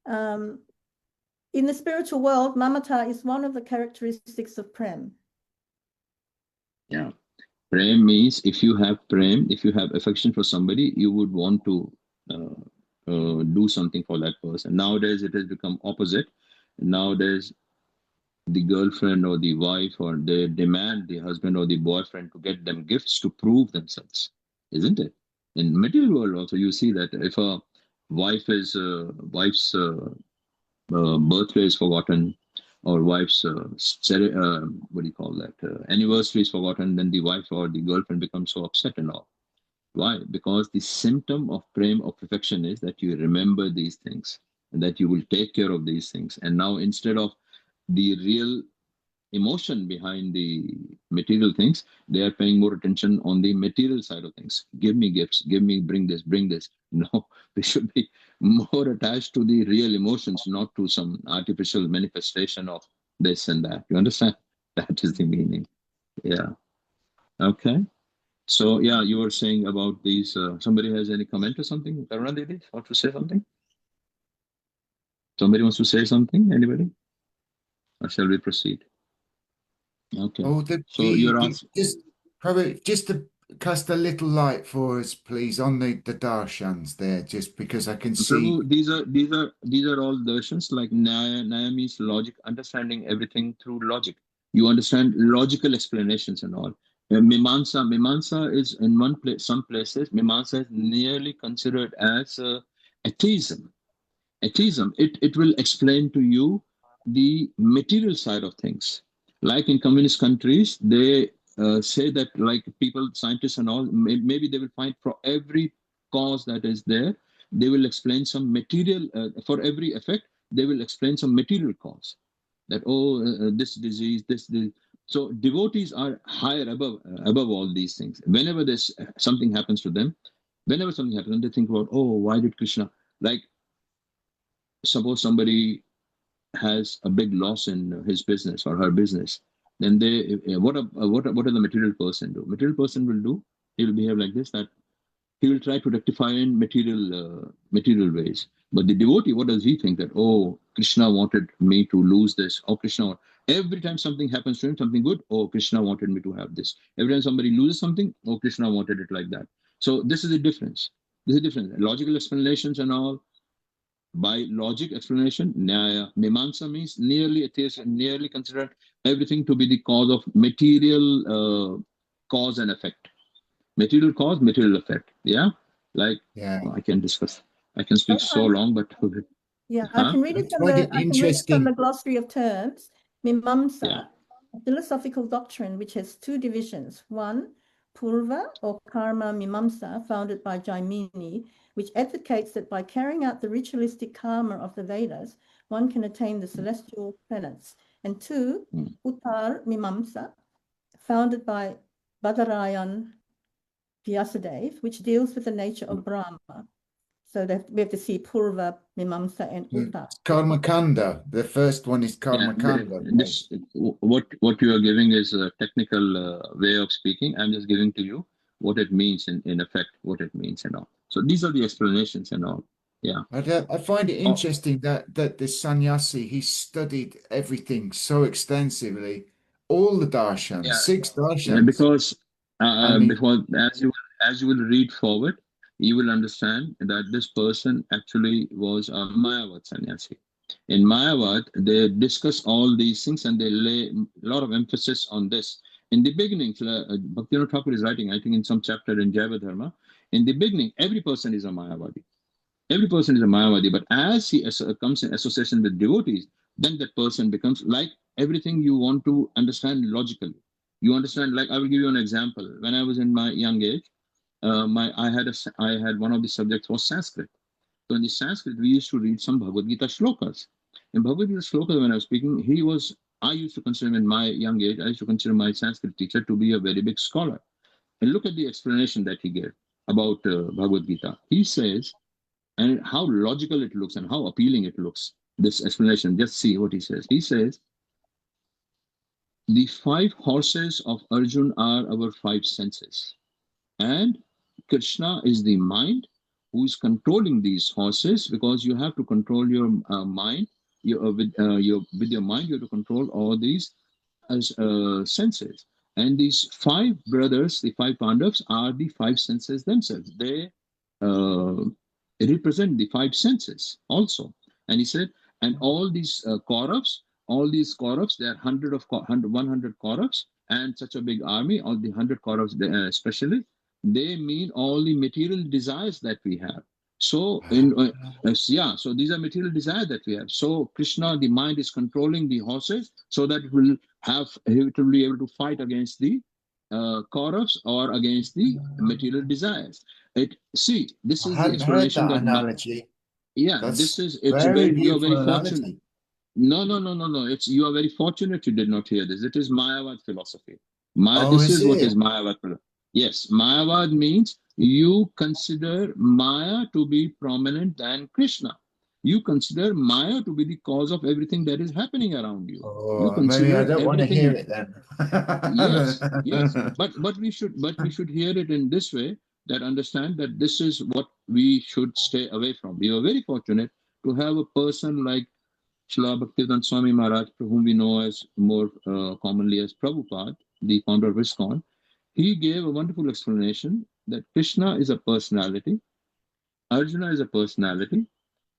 in the spiritual world, mamata is one of the characteristics of prem. Yeah. Prem means if you have prem, if you have affection for somebody, you would want to do something for that person. Nowadays, it has become opposite. Nowadays, the girlfriend or the wife, or they demand the husband or the boyfriend to get them gifts to prove themselves, isn't it? In material world also, you see that if a wife's birthday is forgotten, or wife's anniversary is forgotten, then the wife or the girlfriend becomes so upset and all. Why? Because the symptom of prem, of perfection, is that you remember these things and that you will take care of these things. And now, instead of the real emotion behind the material things, they are paying more attention on the material side of things. Give me gifts, bring this, bring this. No, we should be more attached to the real emotions, not to some artificial manifestation of this and that. You understand? That is the meaning. Yeah. Okay. So yeah, you were saying about these. Somebody has any comment or something? Karuna Didi, want to say something? Somebody wants to say something? Anybody? Or shall we proceed? Okay. Oh, so you're asking. just cast a little light for us, please, on the darshans there, just because I can see. Prabhu, these are all darshans. Like Nyaya means logic, understanding everything through logic. You understand logical explanations and all. Mimamsa is in one place. Some places, Mimamsa is nearly considered as atheism. Atheism. It will explain to you the material side of things. Like in communist countries, they say that like people, scientists and all, maybe they will find for every cause that is there, they will explain some material, for every effect, they will explain some material cause. That, this disease, this. So devotees are higher above all these things. Whenever something happens to them, they think about, oh, why did Krishna, like, suppose somebody has a big loss in his business or her business, then what are the material person do? Material person will do, he will behave like this, that he will try to rectify in material ways. But the devotee, what does he think? That, oh, Krishna wanted me to lose this. Oh, Krishna, every time something happens to him, something good, oh, Krishna wanted me to have this. Every time somebody loses something, oh, Krishna wanted it like that. So this is the difference. Logical explanations and all. By logic explanation, Nyaya. Mimamsa means nearly atheist, nearly considered everything to be the cause of material cause and effect. Material cause, material effect. Yeah? Like, Yeah. I can discuss. I can speak so long, but... Yeah, I can read it from the glossary of terms. Mimamsa, a philosophical doctrine which has two divisions. One, Purva or Karma Mimamsa, founded by Jaimini, which advocates that by carrying out the ritualistic karma of the Vedas, one can attain the celestial planets. And two, Uttar Mimamsa, founded by Badarayan Vyasadeva, which deals with the nature of Brahma. So that we have to see Purva, Mimamsa, and Uttar. Karma Kanda. The first one is Karma Kanda. What you are giving is a technical way of speaking. I'm just giving to you what it means in effect, what it means and all. So these are the explanations and all. Yeah. I find it interesting that this sannyasi, he studied everything so extensively, all the darshans, 6 darshans. Yeah, because as you will read forward, you will understand that this person actually was a Mayavad sannyasi. In Mayavad, they discuss all these things and they lay a lot of emphasis on this. In the beginning, Bhaktivinoda Thakur is writing, I think in some chapter in Jaiva Dharma, in the beginning, every person is a Mayavadi. Every person is a Mayavadi, but as he comes in association with devotees, then that person becomes like everything you want to understand logically. You understand, like I will give you an example. When I was in my young age, I had one of the subjects was Sanskrit. So in the Sanskrit, we used to read some Bhagavad Gita shlokas. In Bhagavad Gita shlokas, when I was speaking, I used to consider him in my young age, I used to consider my Sanskrit teacher to be a very big scholar. And look at the explanation that he gave about Bhagavad Gita. He says, and how logical it looks and how appealing it looks, this explanation. Just see what he says. He says, the 5 horses of Arjun are our 5 senses. And Krishna is the mind who is controlling these horses, because you have to control your mind. With your mind, you have to control all these senses. And these 5 brothers, the 5 Pandavas, are the 5 senses themselves. They represent the 5 senses also. And he said, and all these Kauravas, there are 100 Kauravas, and such a big army, all the 100 Kauravas especially, they mean all the material desires that we have. So so these are material desires that we have. So Krishna, the mind, is controlling the horses so that it will be able to fight against the Kauravas or against the material desires. This is the explanation that analogy. It's you are very fortunate. No. You are very fortunate you did not hear this. It is Mayavad philosophy. This is what is Mayavad philosophy. Yes, Mayavad means you consider Maya to be prominent than Krishna. You consider Maya to be the cause of everything that is happening around you. You consider maybe I don't want to hear it then. yes. But we should hear it in this way, that understand that this is what we should stay away from. We are very fortunate to have a person like Srila Bhaktivedanta Swami Maharaj, whom we know as more commonly as Prabhupada, the founder of ISKCON. he gave a wonderful explanation that Krishna is a personality, Arjuna is a personality,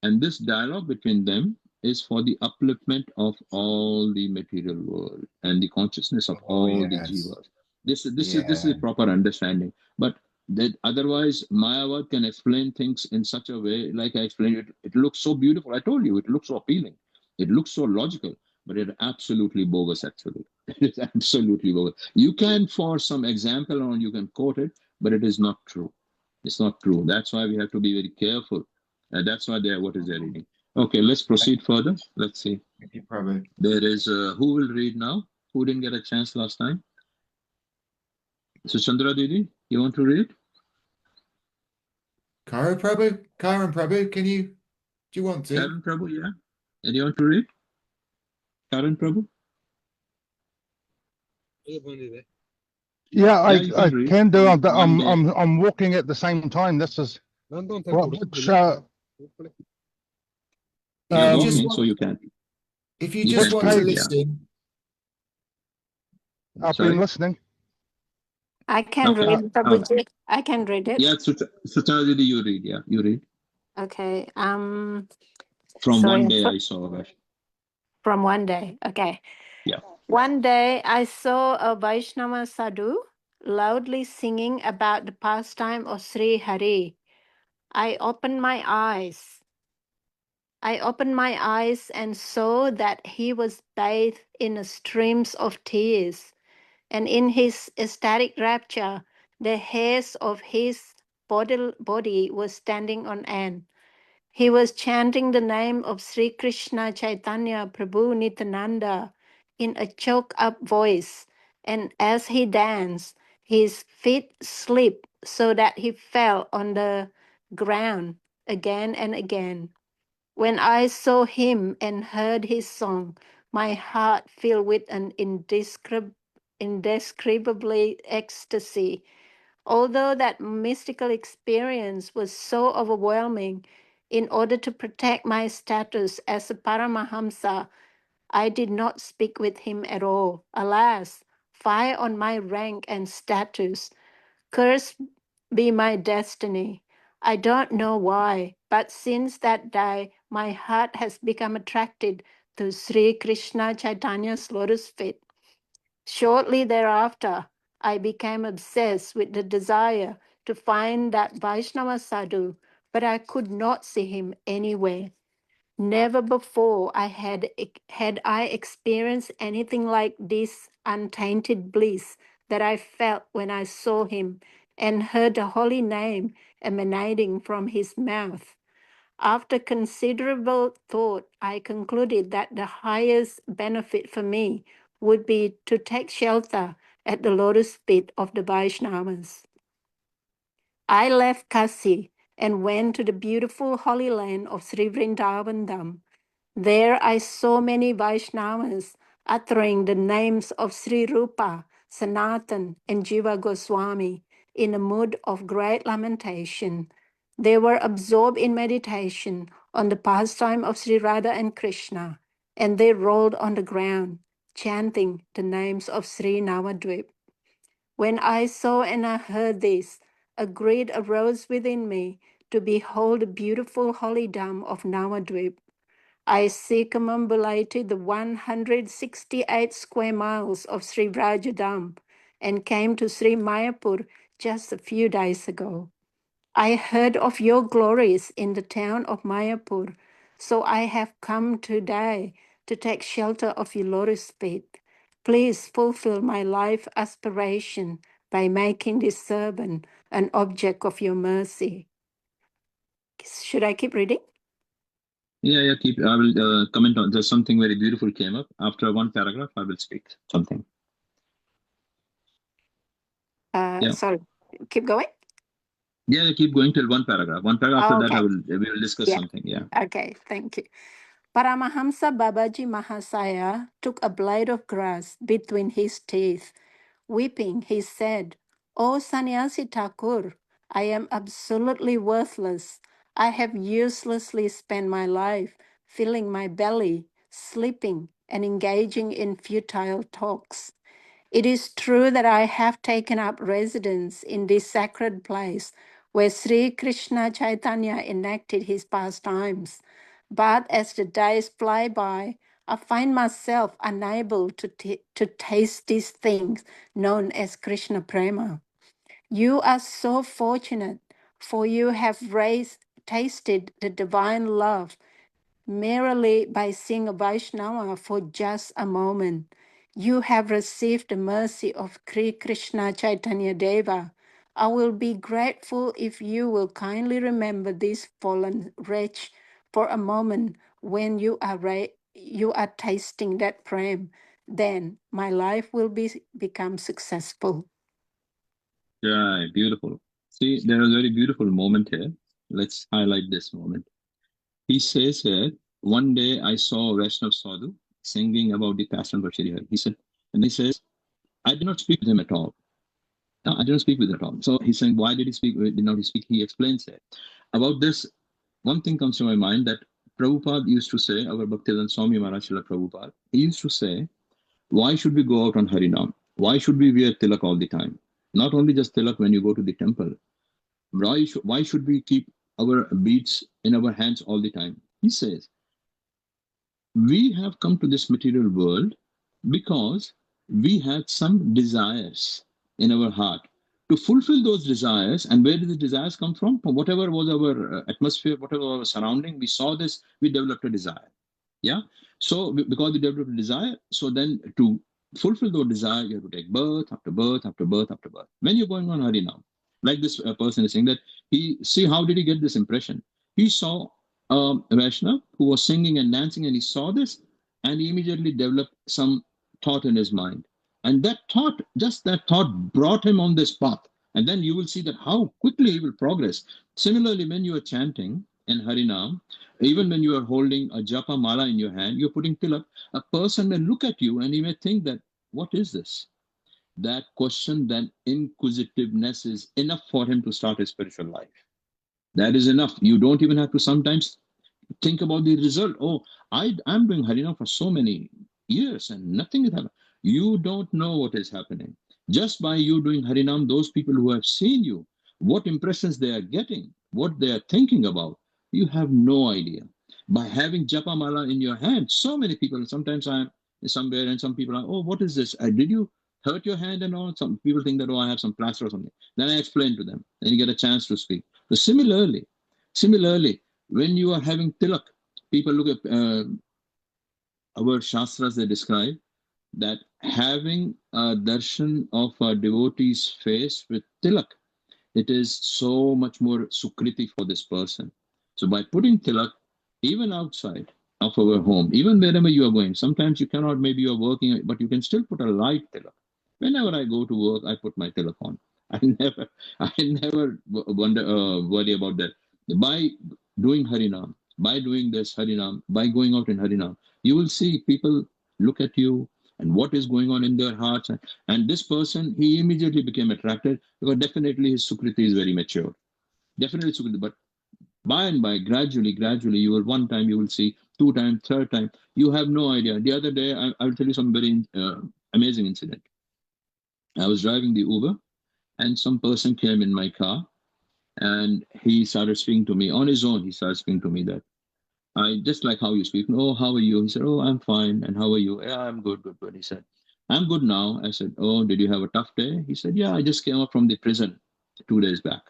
and this dialogue between them is for the upliftment of all the material world and the consciousness of all the yes. jivas. This is a proper understanding. But that otherwise, Mayavad can explain things in such a way, like I explained it. It looks so beautiful. I told you, it looks so appealing. It looks so logical, but it's absolutely bogus. Actually, it is absolutely bogus. You can, for some example, or you can quote it, but it is not true. It's not true. That's why we have to be very careful. That's why they're what is their reading. Okay, let's proceed further. Let's see. Thank you, Prabhu. There is who will read now? Who didn't get a chance last time? So Chandra Didi, you want to read? Karen Prabhu, do you want to? Karen Prabhu, yeah. And you want to read? Karen Prabhu? Yeah, you I read. can do. One day. I'm walking at the same time. This is which You're walking, so you can. If you You just can want to read, listen, I've Sorry? been listening. I can Okay. read, Prabhuji. I can read it. Yeah, Chandra Didi, you read. Yeah, you read. Okay. From Sorry, one day I saw that. From one day. Okay. Yeah. One day I saw a Vaishnava sadhu loudly singing about the pastime of Sri Hari. I opened my eyes and saw that he was bathed in streams of tears, and in his ecstatic rapture, the hairs of his body were standing on end. He was chanting the name of Sri Krishna Chaitanya Prabhu Nityananda in a choked-up voice, and as he danced, his feet slipped so that he fell on the ground again and again. When I saw him and heard his song, my heart filled with an indescribably ecstasy. Although that mystical experience was so overwhelming, in order to protect my status as a Paramahamsa, I did not speak with him at all. Alas, fie on my rank and status. Cursed be my destiny. I don't know why, but since that day, my heart has become attracted to Sri Krishna Chaitanya's lotus feet. Shortly thereafter, I became obsessed with the desire to find that Vaishnava sadhu, but I could not see him anywhere. Never before had I experienced anything like this untainted bliss that I felt when I saw him and heard the holy name emanating from his mouth. After considerable thought, I concluded that the highest benefit for me would be to take shelter at the lotus feet of the Vaishnavas. I left Kasi and went to the beautiful holy land of Sri Vrindavan Dham. There I saw many Vaishnavas uttering the names of Sri Rupa, Sanatan, and Jiva Goswami in a mood of great lamentation. They were absorbed in meditation on the pastime of Sri Radha and Krishna, and they rolled on the ground, chanting the names of Sri Navadvip. When I saw and I heard this, a greed arose within me to behold the beautiful holy Dham of Navadvip. I circumambulated the 168 square miles of Sri Vrajadam and came to Sri Mayapur just a few days ago. I heard of your glories in the town of Mayapur, so I have come today to take shelter of your lotus feet. Please fulfill my life aspiration by making this servant an object of your mercy. Should I keep reading? Yeah, keep. I will comment on. There's something very beautiful came up. After one paragraph, I will speak something. Sorry, keep going? Yeah, keep going till one paragraph. One paragraph after that, we will discuss something. Yeah. Okay, thank you. Paramahamsa Babaji Mahasaya took a blade of grass between his teeth. Weeping, he said, "O Sannyasi Thakur, I am absolutely worthless. I have uselessly spent my life filling my belly, sleeping, and engaging in futile talks. It is true that I have taken up residence in this sacred place where Sri Krishna Chaitanya enacted his pastimes. But as the days fly by, I find myself unable to taste these things known as Krishna Prema. You are so fortunate, for you have tasted the divine love merely by seeing a Vaishnava for just a moment. You have received the mercy of Sri Krishna Chaitanya Deva. I will be grateful if you will kindly remember this fallen wretch for a moment when you are tasting that prem. Then my life will become successful. Yeah, beautiful. See, there is a very beautiful moment here. Let's highlight this moment. He says here, one day I saw a Vaishnav sadhu singing about the passion for Shri Hari. He said, and he says, I did not speak with him at all. No, I didn't speak with him at all. So he's saying, why did he speak? Did not he speak? He explains it. About this, one thing comes to my mind that Prabhupada used to say, our Bhaktivedanta Swami Maharaj Srila Prabhupada, he used to say, why should we go out on Harinam? Why should we wear tilak all the time? Not only just tilak when you go to the temple. Why should we keep our beads in our hands all the time? He says, we have come to this material world because we had some desires in our heart. To fulfill those desires, and where did the desires come from? From whatever was our atmosphere, whatever our surrounding, we saw this, we developed a desire. Yeah. So because we developed a desire, so then to fulfill those desires, you have to take birth after birth after birth after birth. When you're going on Harinam, like this person is saying that how did he get this impression? He saw a Vaishnav who was singing and dancing, and he saw this, and he immediately developed some thought in his mind. And that thought, just that thought brought him on this path. And then you will see that how quickly he will progress. Similarly, when you are chanting in Harinam, even when you are holding a japa mala in your hand, you're putting tilak, a person may look at you and he may think that, what is this? That question, that inquisitiveness is enough for him to start his spiritual life. That is enough. You don't even have to sometimes think about the result. Oh, I'm doing Harinam for so many years and nothing is happening. You don't know what is happening. Just by you doing Harinam, those people who have seen you, what impressions they are getting, what they are thinking about, you have no idea. By having Japa Mala in your hand, so many people, sometimes I'm somewhere and some people are, oh, what is this? Did you hurt your hand and all? Some people think that, oh, I have some plaster or something. Then I explain to them, and you get a chance to speak. So similarly, when you are having tilak, people look at our shastras, they describe that having a darshan of a devotee's face with tilak, it is so much more sukriti for this person. So by putting tilak, even outside of our home, even wherever you are going, sometimes you cannot, maybe you are working, but you can still put a light tilak. Whenever I go to work, I put my tilak on. I never worry about that. By doing Harinam, by doing this Harinam, by going out in Harinam, you will see people look at you and what is going on in their hearts. And this person, he immediately became attracted because definitely his Sukriti is very mature. Definitely Sukriti, but by and by, gradually, you will, one time you will see, two times, third time, you have no idea. The other day, I will tell you some very amazing incident. I was driving the Uber and some person came in my car and he started speaking to me on his own. He started speaking to me that, I just like how you speak. Oh, how are you? He said, oh, I'm fine. And how are you? Yeah, I'm good. He said, I'm good now. I said, oh, did you have a tough day? He said, yeah, I just came up from the prison 2 days back.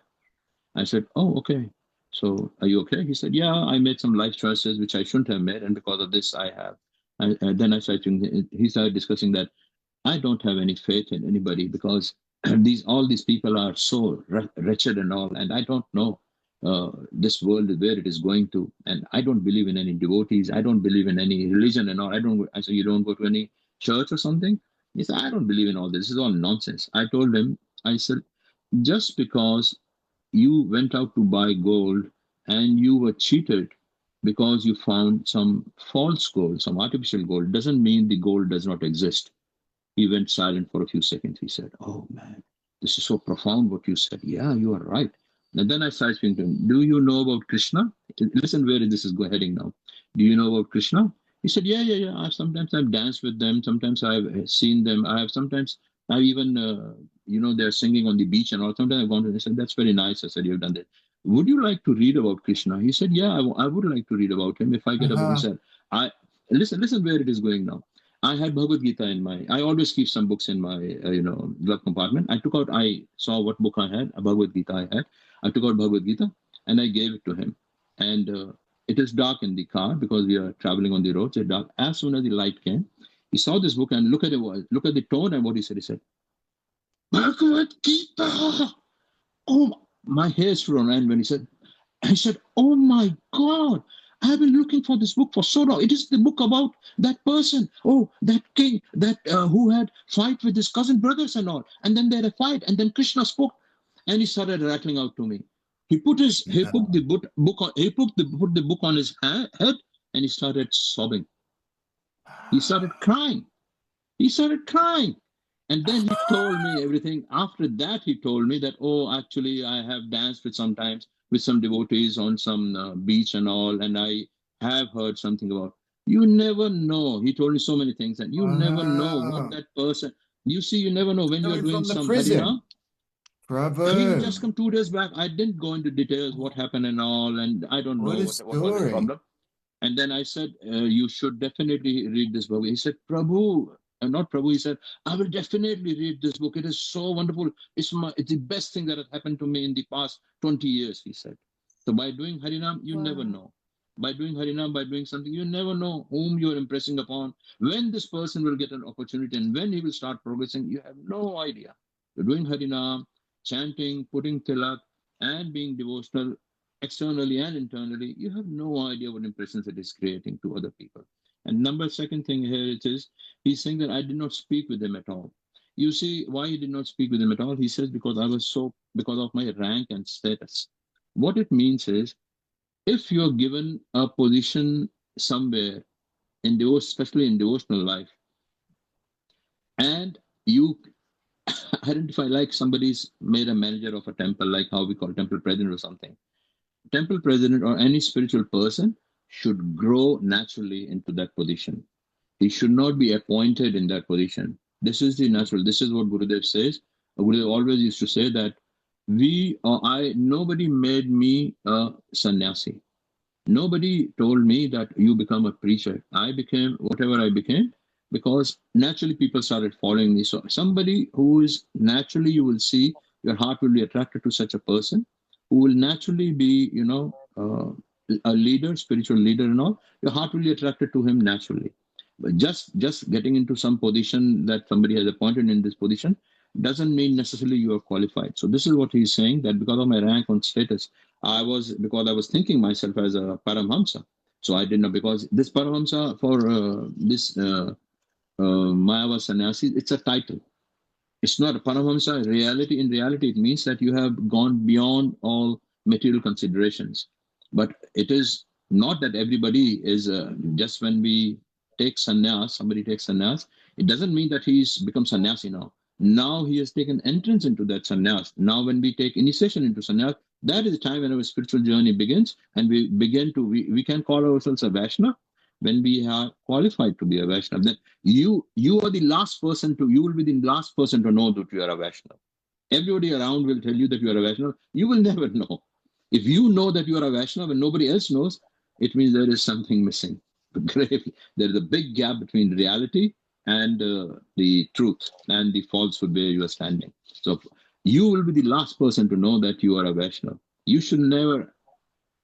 I said, oh, okay. So are you okay? He said, yeah, I made some life choices which I shouldn't have made. And because of this, I have. Then he started discussing that I don't have any faith in anybody because all these people are so wretched and all. And I don't know this world where it is going to, and I don't believe in any devotees. I don't believe in any religion and all. I said, you don't go to any church or something? He said, I don't believe in all this. This is all nonsense. I told him, I said, just because you went out to buy gold and you were cheated because you found some false gold, some artificial gold, doesn't mean the gold does not exist. He went silent for a few seconds. He said, oh man, this is so profound what you said. Yeah, you are right. And then I started speaking to him. Do you know about Krishna? Listen where this is heading now. Do you know about Krishna? He said, yeah. Sometimes I've danced with them. Sometimes I've seen them. I have sometimes I even, they're singing on the beach and all. Sometimes I've gone to him and said, that's very nice. I said, you've done that. Would you like to read about Krishna? He said, yeah, I would like to read about him if I get a book. He said, listen where it is going now. I had Bhagavad Gita I always keep some books in my, glove compartment. I saw what book I had, a Bhagavad Gita I had. I took out Bhagavad Gita and I gave it to him. And it is dark in the car because we are traveling on the roads. It's dark. As soon as the light came, he saw this book and look at the tone and what he said. He said, Bhagavad Gita. Oh, my hair stood on end when he said, oh my God, I've been looking for this book for so long. It is the book about that person. Oh, that king, that who had fight with his cousin brothers and all. And then they had a fight. And then Krishna spoke and he started rattling out to me. He put the book on his head and he started sobbing. He started crying. And then he told me everything. After that, he told me that, oh, actually, I have danced with some devotees on some beach and all, and I have heard something about. You never know. He told me so many things, and you never know what that person. You see, you never know when you're doing some Harinam. He just come 2 days back. I didn't go into details what happened and all, and I don't know what was the problem. And then I said, you should definitely read this book. He said, Prabhu, not Prabhu, he said, I will definitely read this book. It is so wonderful. It's the best thing that has happened to me in the past 20 years, he said. So by doing Harinam, you never know. By doing Harinam, by doing something, you never know whom you are impressing upon, when this person will get an opportunity and when he will start progressing, you have no idea. You're doing Harinam, chanting, putting tilak, and being devotional, externally and internally, you have no idea what impressions it is creating to other people. And second thing here it is, he's saying that I did not speak with him at all. You see why he did not speak with him at all? He says, because of my rank and status. What it means is, if you're given a position somewhere, especially in devotional life, and you identify like somebody's made a manager of a temple, like how we call temple president or something. Temple president or any spiritual person should grow naturally into that position. He should not be appointed in that position. This is the natural. This is what Gurudev says. Gurudev always used to say that nobody made me a sannyasi. Nobody told me that you become a preacher. I became whatever I became because naturally people started following me. So somebody who is naturally, you will see, your heart will be attracted to such a person who will naturally be, a leader, spiritual leader and all, your heart will be attracted to him naturally. But just getting into some position that somebody has appointed in this position doesn't mean necessarily you are qualified. So this is what he's saying, that because of my rank and status, because I was thinking myself as a Paramhamsa. So I didn't know, because this Paramhamsa for this Mayava Sannyasi, it's a title. It's not a Paramhamsa. In reality, it means that you have gone beyond all material considerations. But it is not that everybody is, just when we take sannyas, somebody takes sannyas, it doesn't mean that he's become sannyasi now. Now he has taken entrance into that sannyas. Now when we take initiation into sannyas, that is the time when our spiritual journey begins, and we can call ourselves a Vaishnava when we are qualified to be a Vaishnava. Then you are the last person you will be the last person to know that you are a Vaishnava. Everybody around will tell you that you are a Vaishnava. You will never know. If you know that you are a Vaishnava and nobody else knows, it means there is something missing. There is a big gap between reality and the truth and the falsehood where you are standing. So you will be the last person to know that you are a Vaishnava. You should never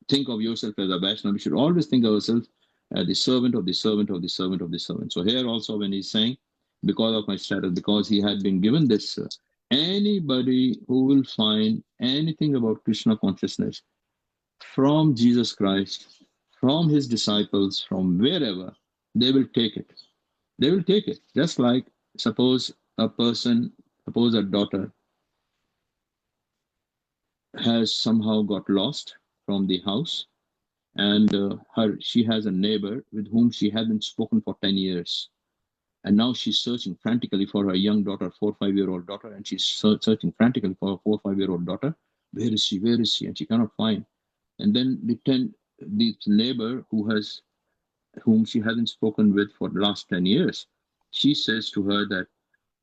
think of yourself as a Vaishnava. We should always think of ourselves as the servant of the servant of the servant of the servant. So here also when he's saying, because of my status, because he had been given this, anybody who will find anything about Krishna consciousness from Jesus Christ, from his disciples, from wherever, they will take it. They will take it. Just like, suppose a daughter has somehow got lost from the house, and she has a neighbor with whom she hadn't spoken for 10 years. And now she's searching frantically for her young daughter, 4 or 5 year old daughter, and she's searching frantically for her 4 or 5 year old daughter. Where is she? Where is she? And she cannot find. And then the neighbor whom she hasn't spoken with for the last 10 years, she says to her that,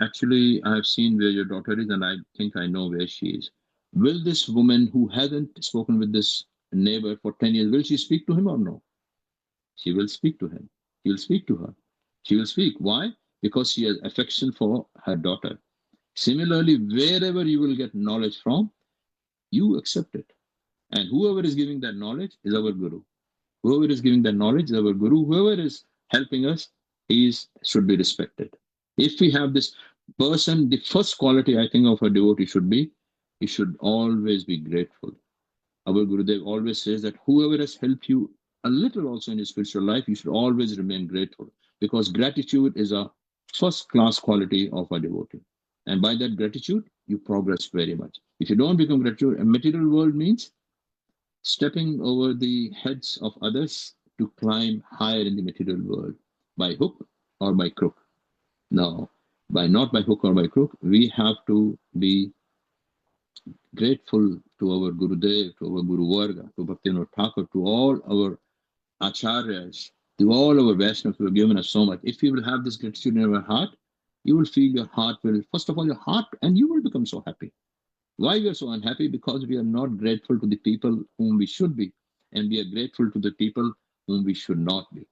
Actually, I have seen where your daughter is, and I think I know where she is. Will this woman who hasn't spoken with this neighbor for 10 years, will she speak to him or no? She will speak to him. He will speak to her. She will speak. Why? Because she has affection for her daughter. Similarly, wherever you will get knowledge from, you accept it. And whoever is giving that knowledge is our guru. Whoever is giving that knowledge is our guru. Whoever is helping us, should be respected. If we have this person, the first quality I think of a devotee should be, he should always be grateful. Our Gurudev always says that whoever has helped you a little also in your spiritual life, you should always remain grateful, because gratitude is a first class quality of a devotee. And by that gratitude, you progress very much. If you don't become gratitude, a material world means stepping over the heads of others to climb higher in the material world by hook or by crook. Now, not by hook or by crook, we have to be grateful to our Gurudev, to our Guru Varga, to Bhaktivinoda Thakur, to all our Acharyas, to all our Vaishnavas who have given us so much. If you will have this gratitude in our heart, you will feel your heart will, first of all, your heart, and you will become so happy. Why we are so unhappy? Because we are not grateful to the people whom we should be, and we are grateful to the people whom we should not be.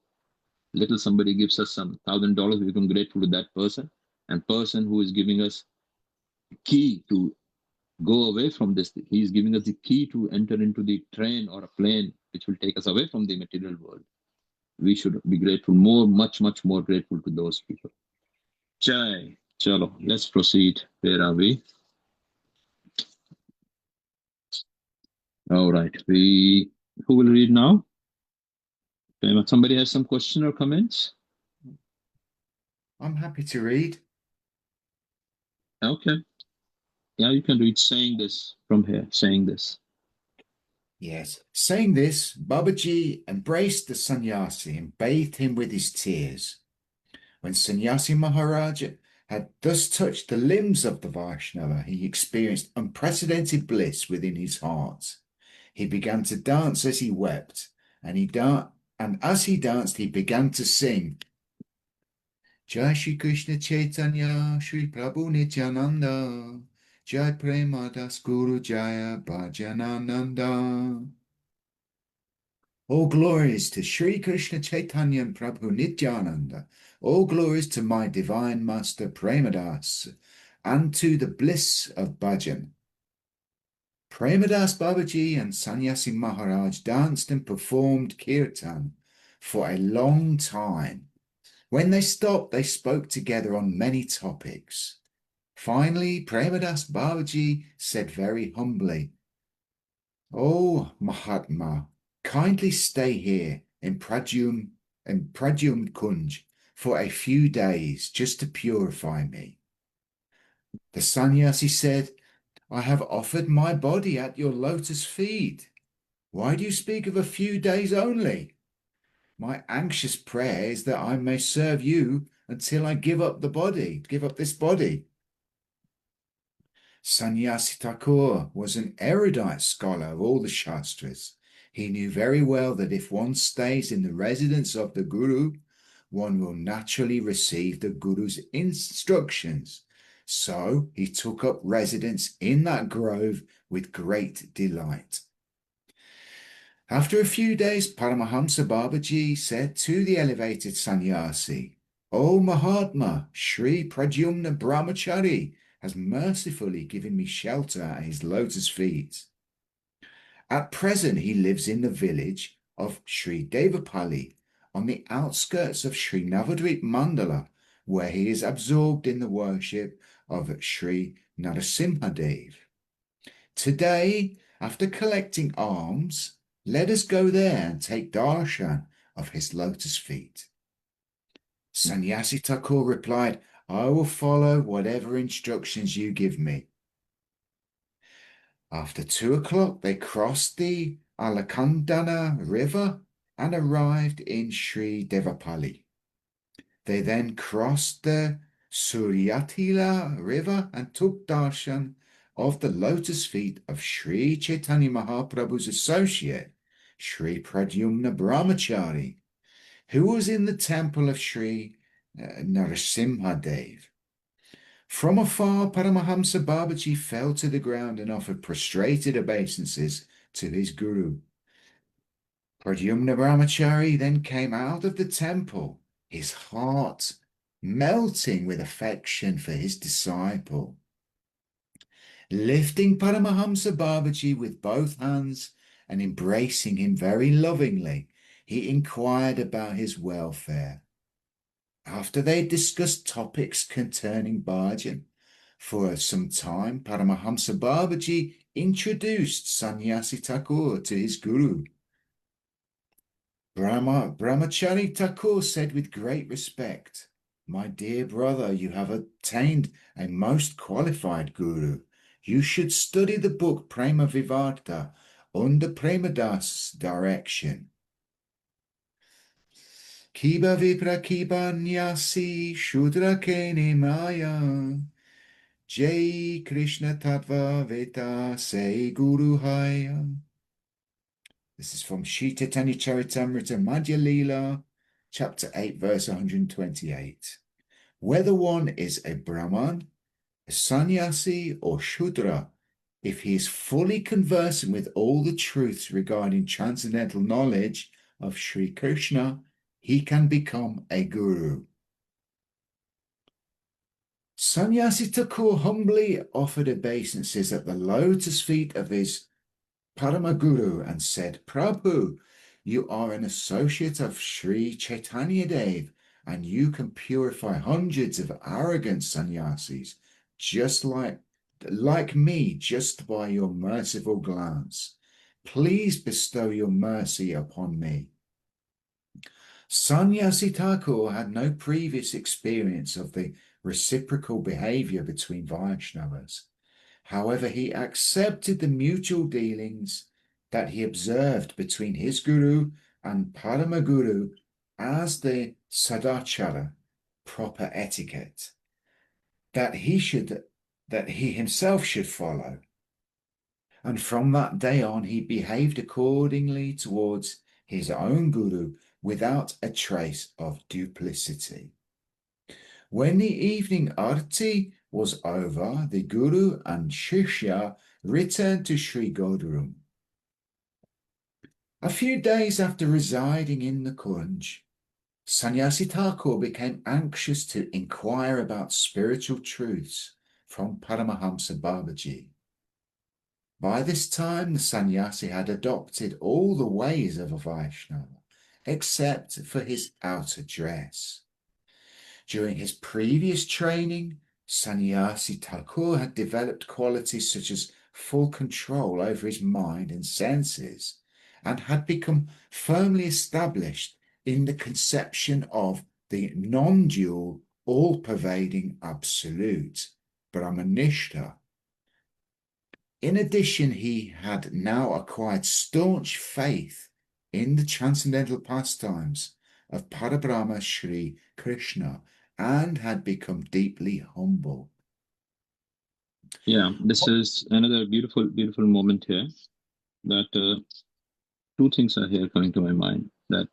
Little somebody gives us some $1,000, we become grateful to that person, and person who is giving us key to go away from this. He is giving us the key to enter into the train or a plane which will take us away from the material world. We should be grateful, much more grateful to those people. Jai. Chalo, let's proceed. Where are we? All right. Who will read now? Somebody has some question or comments? I'm happy to read. Okay. Yeah, you can read saying this from here, saying this. Yes. Saying this, Babaji embraced the sannyasi and bathed him with his tears. When Sannyasi Maharaj had thus touched the limbs of the Vaishnava, he experienced unprecedented bliss within his heart. He began to dance as he wept, and as he danced, he began to sing, Jai Shri Krishna Chaitanya, Shri Prabhu Nityananda, Jai Premadas Guru Jaya Bhajanananda. All glories to Shri Krishna Chaitanya and Prabhu Nityananda. All glories to my divine master Premadas, and to the bliss of bhajan. Premadas Babaji and Sannyasi Maharaj danced and performed kirtan for a long time. When they stopped, they spoke together on many topics. Finally, Premadas Babaji said very humbly, "Oh, Mahatma, kindly stay here in Pradyum Kunj for a few days just to purify me." The sannyasi said, "I have offered my body at your lotus feet. Why do you speak of a few days only? My anxious prayer is that I may serve you until I give up this body." Sannyasi Thakur was an erudite scholar of all the Shastras. He knew very well that if one stays in the residence of the Guru, one will naturally receive the Guru's instructions. So he took up residence in that grove with great delight. After a few days, Paramahamsa Babaji said to the elevated sannyasi, "O Mahatma, Sri Pradyumna Brahmachari has mercifully given me shelter at his lotus feet. At present, he lives in the village of Sri Devapalli, on the outskirts of Sri Navadvip Mandala, where he is absorbed in the worship of Sri Narasimhadev. Today, after collecting alms, let us go there and take darshan of his lotus feet." Sannyasi Thakur replied, "I will follow whatever instructions you give me." After 2 o'clock, they crossed the Alakandana river and arrived in Sri Devapalli. They then crossed the Suryatila river and took darshan of the lotus feet of Sri Chaitanya Mahaprabhu's associate, Sri Pradyumna Brahmachari, who was in the temple of Sri Narasimhadev. From afar, Paramahamsa Babaji fell to the ground and offered prostrated obeisances to his guru. Pradyumna Brahmachari then came out of the temple, his heart melting with affection for his disciple. Lifting Paramahamsa Babaji with both hands and embracing him very lovingly, he inquired about his welfare. After they discussed topics concerning bhajan, for some time, Paramahamsa Babaji introduced Sannyasi Thakur to his guru. Brahmachari Thakur said with great respect, "My dear brother, you have attained a most qualified guru. You should study the book Prema Vivarta under Premadas' direction. Kiba vipra kiba nyasi shudra kene maya. Jai Krishna Tattva Veta Se Guru Haya." This is from Shri Chaitanya Charitamrita Madhya Leela, chapter 8, verse 128. Whether one is a Brahman, a sannyasi, or Shudra, if he is fully conversant with all the truths regarding transcendental knowledge of Sri Krishna, he can become a guru. Sannyasi Thakur humbly offered obeisances at the lotus feet of his Paramaguru and said, "Prabhu, you are an associate of Sri Chaitanya Dev, and you can purify hundreds of arrogant sannyasis, just like me, just by your merciful glance. Please bestow your mercy upon me." Sannyasi Thakur had no previous experience of the reciprocal behavior between Vaishnavas. However, he accepted the mutual dealings that he observed between his guru and Paramaguru as the sadachara, proper etiquette, that he himself should follow. And from that day on, he behaved accordingly towards his own guru without a trace of duplicity. When the evening arti was over, the guru and shishya returned to Sri Godrum. A few days after residing in the Kunj, Sannyasi Thakur became anxious to inquire about spiritual truths from Paramahamsa Babaji. By this time, the sannyasi had adopted all the ways of a Vaishnava, except for his outer dress. During his previous training, Sannyasi Thakur had developed qualities such as full control over his mind and senses, and had become firmly established in the conception of the non-dual, all-pervading absolute, Brahmanishta. In addition, he had now acquired staunch faith in the transcendental pastimes of Parabrahma Sri Krishna, and had become deeply humble. Yeah, this is another beautiful moment here, that two things are here coming to my mind. That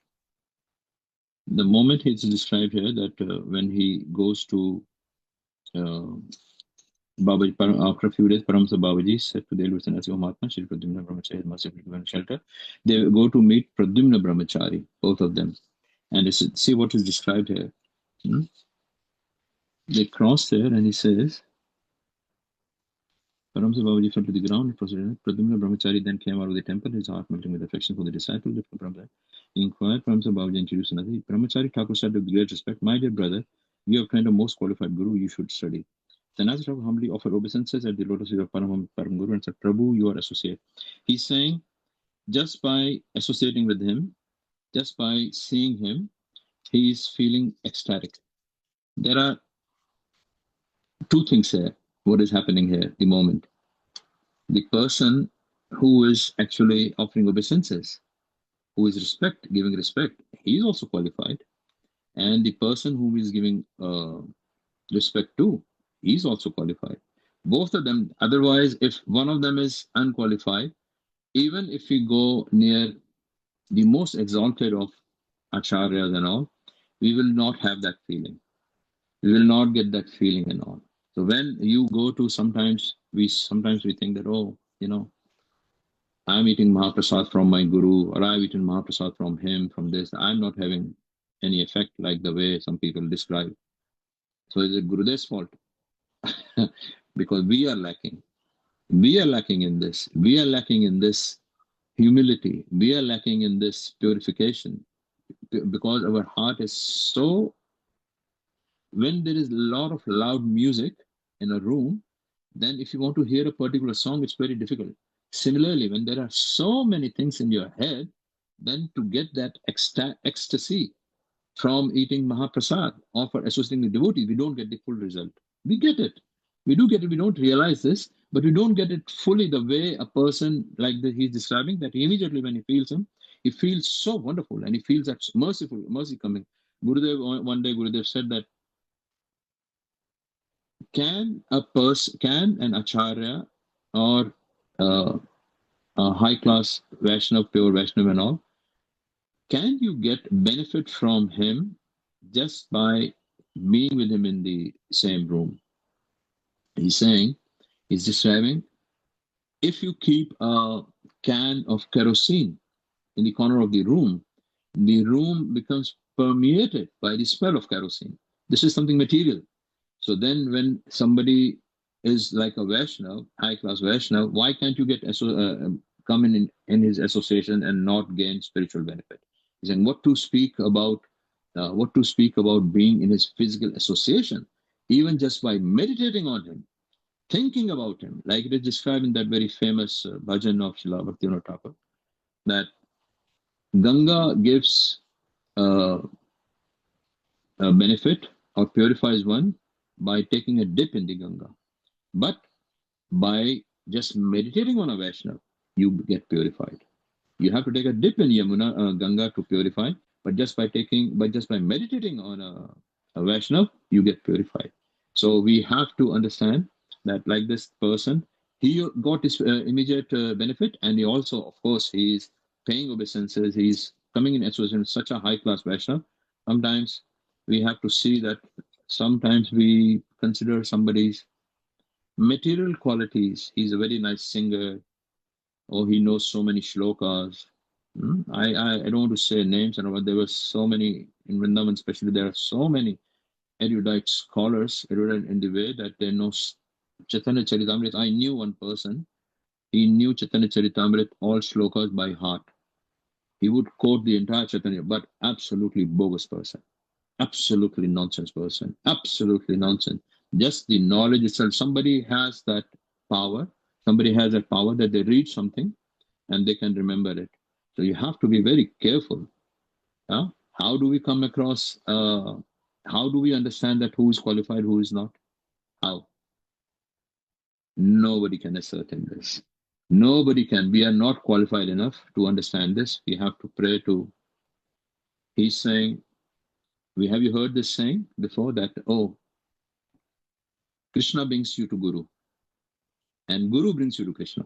the moment it's described here, that when he goes to Babaji, after a few days, Paramsa Babaji said to the elder Sannyasi Mahatma, Shri Pradyumna Brahmachari must have given shelter. They go to meet Pradyumna Brahmachari, both of them. And see what is described here. They cross there, and he says, Paramsa Babaji fell to the ground and proceeded. Pradyumna Brahmachari then came out of the temple, his heart melting with affection for the disciple. He inquired, Paramsa Babaji introduced another. Brahmachari Thakur said with great respect, "My dear brother, you have trained a most qualified guru, you should study." Sannyasi Thakur humbly offered obeisances at the lotus feet of Param Guru and said, "Prabhu, you are associate." He's saying, just by associating with him, just by seeing him, he is feeling ecstatic. There are two things here. What is happening here, the moment? The person who is actually offering obeisances, who is giving respect, he is also qualified. And the person who is giving respect to, he is also qualified. Both of them, otherwise, if one of them is unqualified, even if we go near the most exalted of acharyas and all, we will not have that feeling. We will not get that feeling and all. So when you go to sometimes we think that, oh, I'm eating Mahaprasad from my guru, or I've eaten Mahaprasad from him, from this. I'm not having any effect like the way some people describe. So is it Gurudev's fault? Because we are lacking. We are lacking in this. We are lacking in this humility. We are lacking in this purification. Because our heart is so... When there is a lot of loud music in a room, then if you want to hear a particular song, it's very difficult. Similarly, when there are so many things in your head, then to get that ecstasy from eating Mahaprasad or for associating with devotees, we don't get the full result. We get it. We do get it. We don't realize this, but we don't get it fully the way a person like he's describing, that immediately when he feels him, he feels so wonderful and he feels that mercy coming. One day Gurudev said that, can an acharya or a high class Vaishnav, pure Vaishnav and all, can you get benefit from him just by being with him in the same room? He's describing, if you keep a can of kerosene in the corner of the room becomes permeated by the smell of kerosene. This is something material. So then when somebody is like a Vaishnav, high-class Vaishnav, why can't you get come in his association and not gain spiritual benefit? He's saying what to speak about being in his physical association, even just by meditating on him, thinking about him, like it is described in that very famous bhajan of Srila Bhaktivinoda Thakur, that Ganga gives a benefit or purifies one by taking a dip in the Ganga. But by just meditating on a Vaishnav, you get purified. You have to take a dip in Yamuna, Ganga to purify, but just by meditating on a Vaishnav, you get purified. So we have to understand that, like this person, he got his immediate benefit, and he also, of course, he is paying obeisances, he is coming in association with such a high-class Vaishnav. Sometimes we have to see that sometimes we consider somebody's material qualities. He's a very nice singer, or he knows so many shlokas. I don't want to say names, but there were so many in Vrindavan, especially. There are so many erudite scholars, erudite in the way that they know Chaitanya Charitamrita. I knew one person. He knew Chaitanya Charitamrita, all shlokas by heart. He would quote the entire Chaitanya, but absolutely bogus person. Absolutely nonsense person. Absolutely nonsense. Just the knowledge itself. Somebody has that power. Somebody has that power that they read something and they can remember it. So you have to be very careful. How do we come across, how do we understand that who is qualified, who is not? How? Nobody can ascertain this. Nobody can. We are not qualified enough to understand this. We have to pray to... He's saying, have you heard this saying before, that, oh, Krishna brings you to Guru and Guru brings you to Krishna.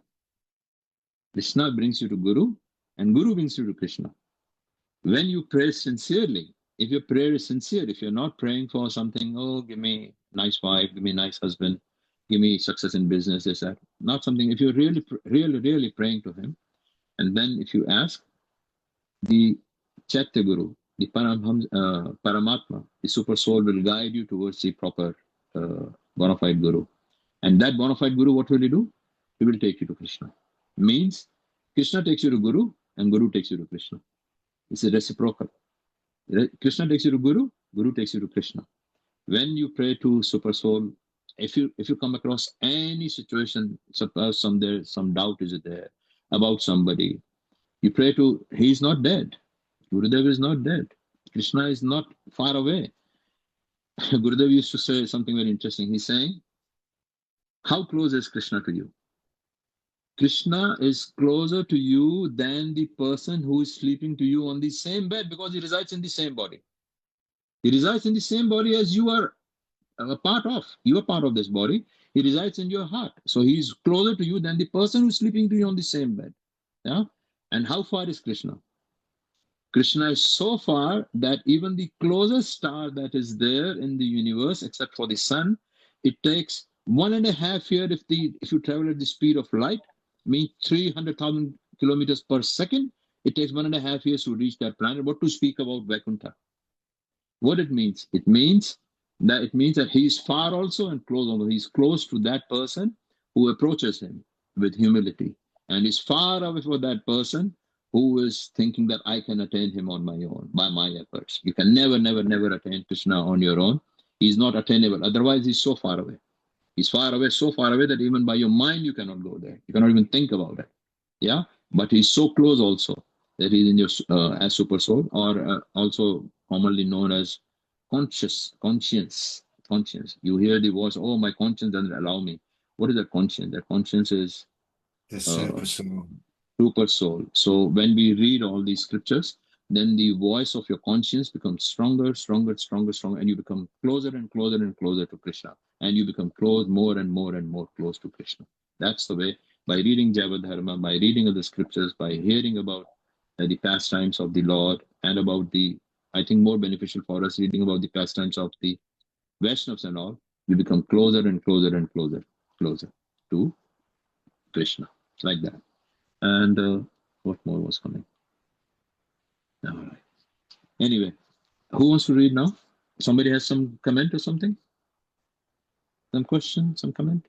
Krishna brings you to Guru and Guru brings you to Krishna. When you pray sincerely, if your prayer is sincere, if you're not praying for something, oh, give me nice wife, give me nice husband, give me success in business, this, that, not something, if you're really praying to him, and then if you ask, the Chaitya Guru, the Paramatma, the super soul will guide you towards the proper bona fide Guru. And that bona fide Guru, what will he do? He will take you to Krishna. Means Krishna takes you to Guru and Guru takes you to Krishna. It's a reciprocal. Krishna takes you to Guru, Guru takes you to Krishna. When you pray to super soul, if you come across any situation, suppose some doubt is there about somebody, you pray to, he is not dead. Gurudev is not dead. Krishna is not far away. Gurudev used to say something very interesting. He's saying, how close is Krishna to you? Krishna is closer to you than the person who is sleeping to you on the same bed, because he resides in the same body. He resides in the same body as you are a part of. You are part of this body. He resides in your heart. So he is closer to you than the person who is sleeping to you on the same bed. Yeah? And how far is Krishna? Krishna is so far that even the closest star that is there in the universe, except for the sun, It takes 1.5 years if you travel at the speed of light, means 300,000 kilometers per second. It takes 1.5 years to reach that planet. What to speak about Vaikuntha? What it means? It means that he is far also and close also. He is close to that person who approaches him with humility, and is far away from that person who is thinking that I can attain him on my own, by my efforts. You can never, never, never attain Krishna on your own. He is not attainable. Otherwise, he's so far away. He's far away, so far away that even by your mind you cannot go there. You cannot even think about it. Yeah, but he's so close also that he's in your as super soul, or also commonly known as conscience. You hear the voice, oh, my conscience doesn't allow me. What is that conscience? That conscience is the super soul. Super soul. So when we read all these scriptures, then the voice of your conscience becomes stronger, stronger, stronger, stronger, and you become closer and closer and closer to Krishna. And you become close, more and more and more close to Krishna. That's the way. By reading Jaiva Dharma, by reading of the scriptures, by hearing about the pastimes of the Lord, and about the, I think more beneficial for us, reading about the pastimes of the Vaishnavas and all, we become closer and closer and closer to Krishna. Like that. And what more was coming? All right. Anyway, who wants to read now? Somebody has some comment or something? Some question, some comment?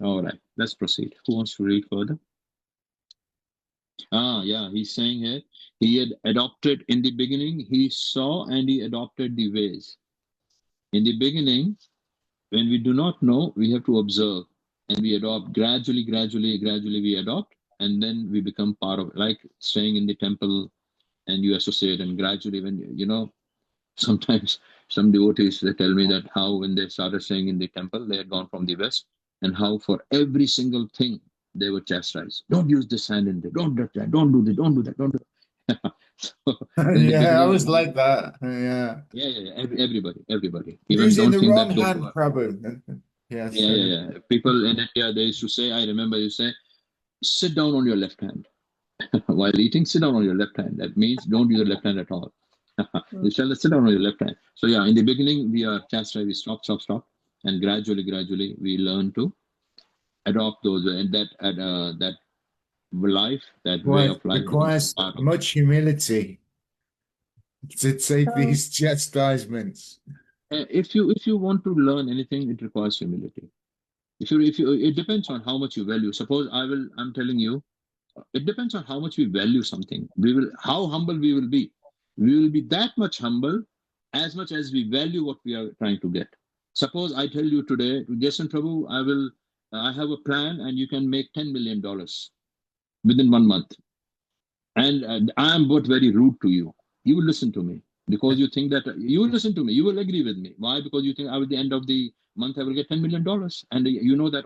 All right, let's proceed. Who wants to read further? Yeah, he's saying here, he had adopted in the beginning, he saw and he adopted the ways. In the beginning, when we do not know, we have to observe, and we adopt gradually we adopt, and then we become part of, like staying in the temple, and you associate, and gradually when, you know, sometimes some devotees, they tell me that how when they started staying in the temple, they had gone from the West, and how for every single thing they were chastised. Don't use this hand in there, don't do that, don't do this, don't do that, don't do that. So, yeah, I was like that. Yeah. Everybody. Even Using don't the think wrong that hand, Prabhu. Yeah. People in India, they used to say, I remember you say, sit down on your left hand. While eating, sit down on your left hand. That means don't use your left hand at all. You shall sit down on your left hand. So yeah, in the beginning, we are chastised, we stop. And gradually, we learn to adopt those, and that life, that way of life requires much humility to take these chastisements. If you want to learn anything, it requires humility. If you it depends on how much you value. Suppose I'm telling you, it depends on how much we value something. How humble we will be. We will be that much humble as much as we value what we are trying to get. Suppose I tell you today, Jason Prabhu, I have a plan and you can make $10 million within 1 month. And I am but very rude to you. You will listen to me because you think that you will listen to me. You will agree with me. Why? Because you think at the end of the month I will get $10 million, and you know that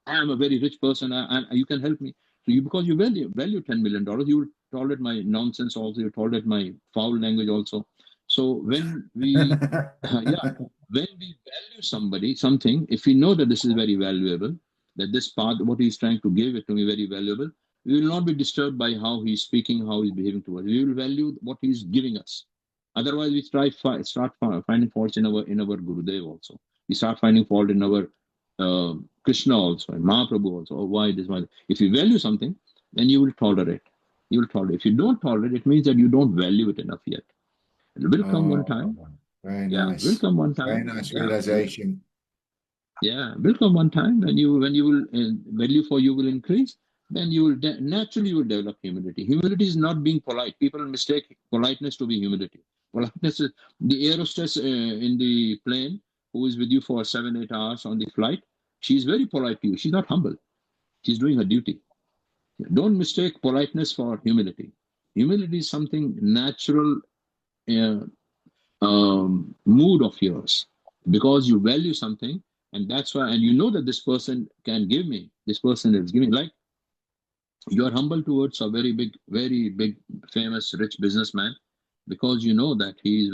I am a very rich person and you can help me. So because you value $10 million, you will tolerate my nonsense also. You tolerate my foul language also. So when we when we value something, if we know that this is very valuable, that this path, what he's trying to give it to me, very valuable, we will not be disturbed by how he's speaking, how he's behaving to us. We will value what he's giving us. Otherwise, we start finding faults in our Gurudev also. We start finding fault in our Krishna also, and Mahaprabhu also. Oh, why this? Why? If you value something, then you will tolerate. You will tolerate. If you don't tolerate, it means that you don't value it enough yet. It will come one time. Very nice. Will come one time. Very nice realization. Will come one time when you will value for you will increase. Then you will naturally you will develop humility. Humility is not being polite. People mistake politeness to be humility. Politeness is the air hostess in the plane who is with you for 7-8 hours on the flight. She is very polite to you. She's not humble. She's doing her duty. Don't mistake politeness for humility. Humility is something natural mood of yours because you value something, and that's why. And you know that this person can give me. This person is giving. Like, you are humble towards a very big, famous, rich businessman because you know that he is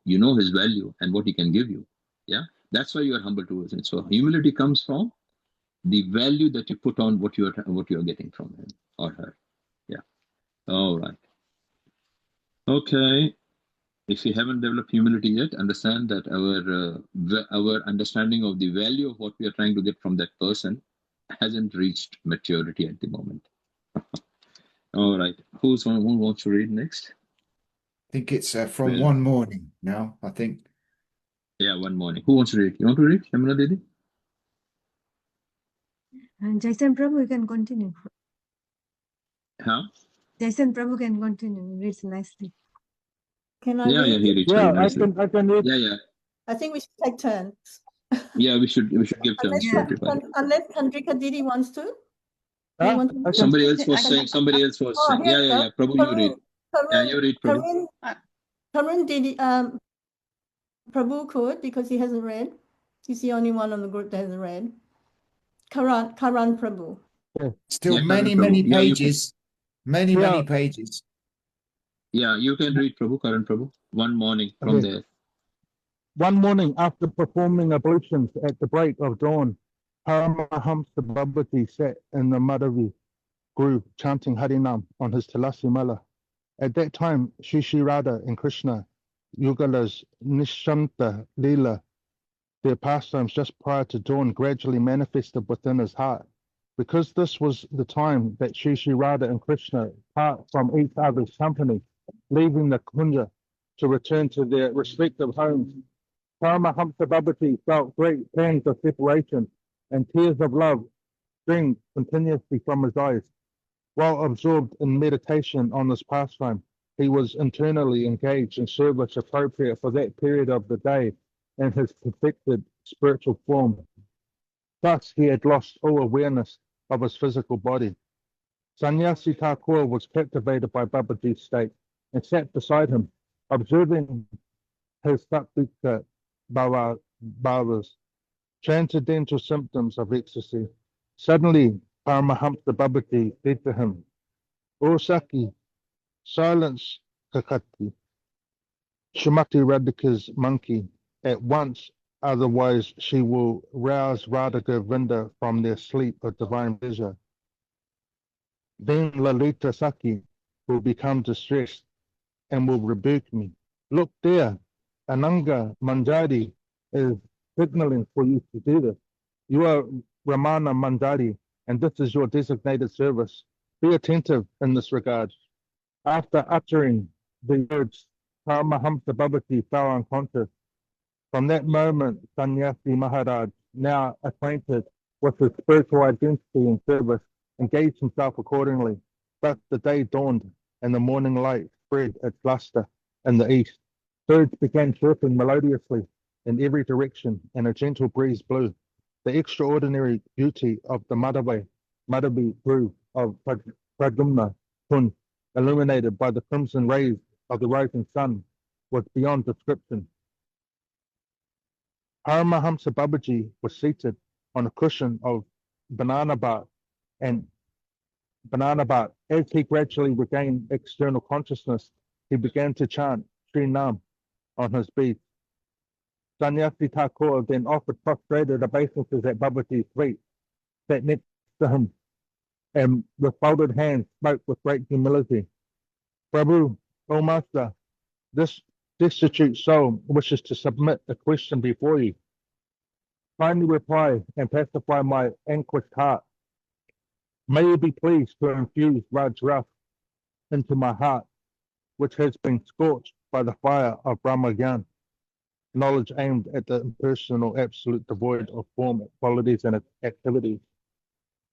you know his value and what he can give you. Yeah, that's why you are humble towards it. So humility comes from the value that you put on what you are getting from him or her. Yeah. All right. Okay. if you haven't developed humility yet, understand that our understanding of the value of what we are trying to get from that person hasn't reached maturity at the moment. All right. Who wants to read next? I think it's from One Morning now, I think. Yeah, One Morning. Who wants to read? You want to read, Yamuna Didi? Jason Prabhu, you can continue. Huh? Jason Prabhu can continue. He reads nicely. Can I Yeah, read? he reads very nicely. I can read. Yeah. I think we should take turns. Yeah, we should give turns to everybody. Unless Chandrika Didi wants to. Do you want to? Somebody else was saying. Yeah. Prabhu, you read. Yeah, you read, Prabhu. Karun Didi, Prabhu could, because he hasn't read. He's the only one on the group that hasn't read. Karan Prabhu. Still Yeah, many pages. Many pages. Yeah, you can read, Prabhu, Karan Prabhu. One morning from there. One morning, after performing ablutions at the break of dawn, Paramahamsa Babati sat in the Madhavi grove chanting Harinam on his Tulasi Mala. At that time, Shri Radha and Krishna, Yugala's Nishanta Leela, their pastimes just prior to dawn, gradually manifested within his heart. Because this was the time that Shri Radha and Krishna part from each other's company, leaving the Kunja to return to their respective homes, Paramahamsa Babati felt great pangs of separation, and tears of love streamed continuously from his eyes. While absorbed in meditation on this pastime, he was internally engaged in service appropriate for that period of the day and his perfected spiritual form. Thus, he had lost all awareness of his physical body. Sannyasi Thakur was captivated by Babaji's state and sat beside him, observing his satvika bhavas, transcendental symptoms of ecstasy. Suddenly, Paramahamsa Babaji said to him, "O Saki, silence Kakati, Shrimati Radhika's monkey, at once, otherwise she will rouse Radha Govinda from their sleep of divine pleasure. Then Lalita Saki will become distressed and will rebuke me. Look there, Ananga Manjari is signaling for you to do this. You are Ramana Manjari, and this is your designated service. Be attentive in this regard." After uttering the words, Paramahamsa Babati fell unconscious. From that moment, Sannyasi Maharaj, now acquainted with his spiritual identity and service, engaged himself accordingly. Thus the day dawned, and the morning light spread its luster in the east. Birds began chirping melodiously in every direction, and a gentle breeze blew. The extraordinary beauty of the Madhavi grove of Pradyumna Kund, illuminated by the crimson rays of the rising sun, was beyond description. Paramahamsa Babaji was seated on a cushion of banana bark. As he gradually regained external consciousness, he began to chant Sri Nam on his beads. Sannyasi Thakur then offered prostrated obeisances at Babaji's feet, sat next to him, and with folded hands spoke with great humility. "Prabhu, O Master, this destitute soul wishes to submit a question before you. Kindly reply and pacify my anguished heart. May you be pleased to infuse Raj Raf into my heart, which has been scorched by the fire of Brahmagyan, knowledge aimed at the impersonal absolute devoid of form, qualities, and activities."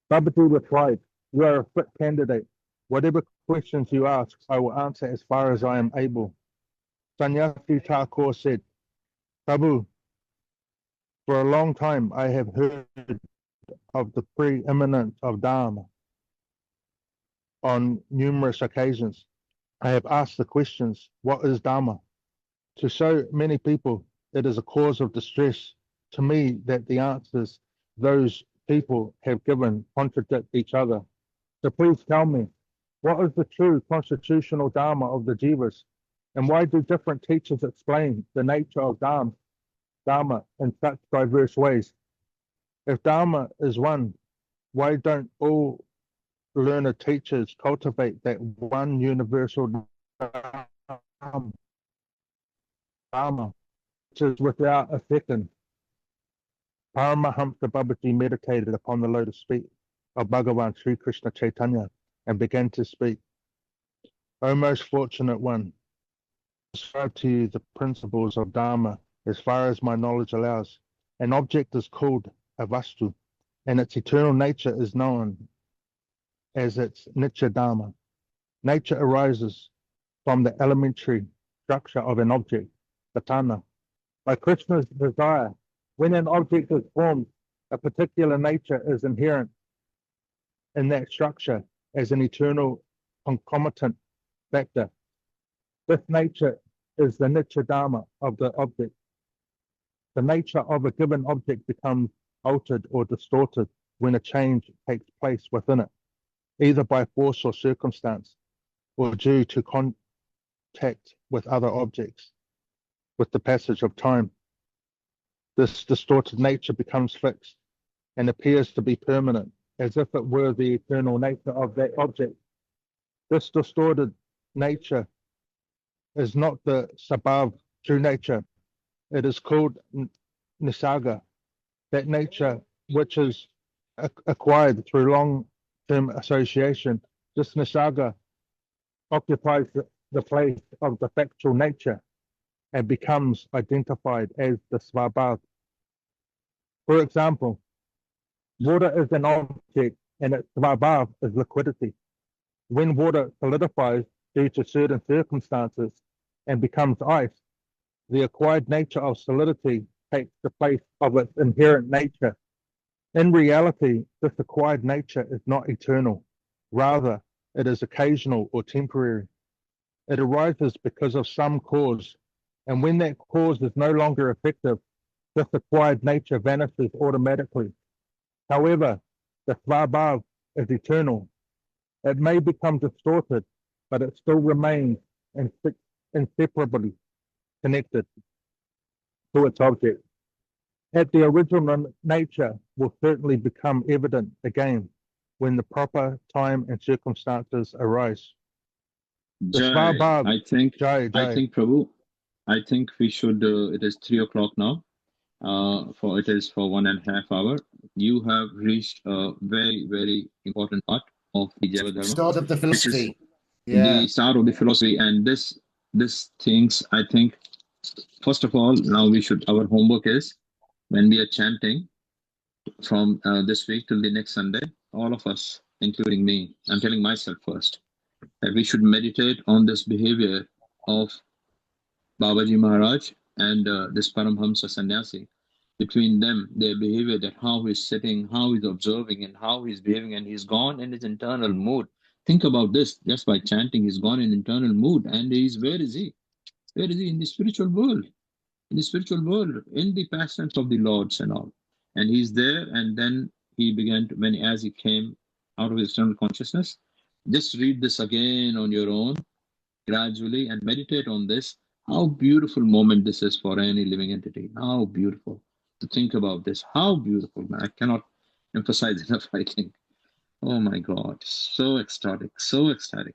Babaji replied, "You are a fit candidate. Whatever questions you ask, I will answer as far as I am able." Sannyasi Thakur said, "Prabhu, for a long time I have heard of the preeminence of Dharma. On numerous occasions, I have asked the questions, what is Dharma? To so many people, it is a cause of distress to me that the answers those people have given contradict each other. So please tell me, what is the true constitutional Dharma of the Jivas? And why do different teachers explain the nature of Dharma in such diverse ways? If Dharma is one, why don't all learned teachers cultivate that one universal Dharma? Dharma, which is without a second. Paramahamsa Babaji meditated upon the lotus feet of Bhagavan Sri Krishna Chaitanya and began to speak. O most fortunate one, I describe to you the principles of Dharma as far as my knowledge allows. An object is called a vastu, and its eternal nature is known as its nitya-dharma. Nature arises from the elementary structure of an object, patana. By Krishna's desire, when an object is formed, a particular nature is inherent in that structure as an eternal concomitant factor. This nature is the nitya-dharma of the object. The nature of a given object becomes altered or distorted when a change takes place within it, either by force or circumstance, or due to contact with other objects. With the passage of time, this distorted nature becomes fixed and appears to be permanent, as if it were the eternal nature of that object. This distorted nature is not the svabhava, true nature. It is called nisararga, that nature which is acquired through long-term association. This nisararga occupies the place of the factual nature and becomes identified as the svabhava. For example, water is an object and its svabhava is liquidity. When water solidifies due to certain circumstances and becomes ice, the acquired nature of solidity takes the place of its inherent nature. In reality, this acquired nature is not eternal. Rather, it is occasional or temporary. It arises because of some cause, and when that cause is no longer effective, this acquired nature vanishes automatically. However, the svabhava is eternal. It may become distorted, but it still remains inseparably connected to its object. At the original nature will certainly become evident again when the proper time and circumstances arise. Jai, I think, Prabhu, I think we should, it is 3 o'clock now, it is for 1.5 hours. You have reached a very, very important part of the Jaiva Dharma. Start of the philosophy. The start of the philosophy, and this things, I think, first of all, now our homework is, when we are chanting from this week till the next Sunday, all of us, including me, I'm telling myself first, that we should meditate on this behavior of Babaji Maharaj and this Paramhamsa Sannyasi. Between them, their behavior, that how he's sitting, how he's observing, and how he's behaving, and he's gone in his internal mood. Think about this, just by chanting, he's gone in internal mood, and where is he? Where is he? In the spiritual world. In the spiritual world, in the pastimes of the Lords and all. And he's there, and then he began to, as he came out of his external consciousness, just read this again on your own, gradually, and meditate on this. How beautiful moment this is for any living entity. How beautiful to think about this. How beautiful, man. I cannot emphasize enough, I think. Oh my God, so ecstatic, so ecstatic.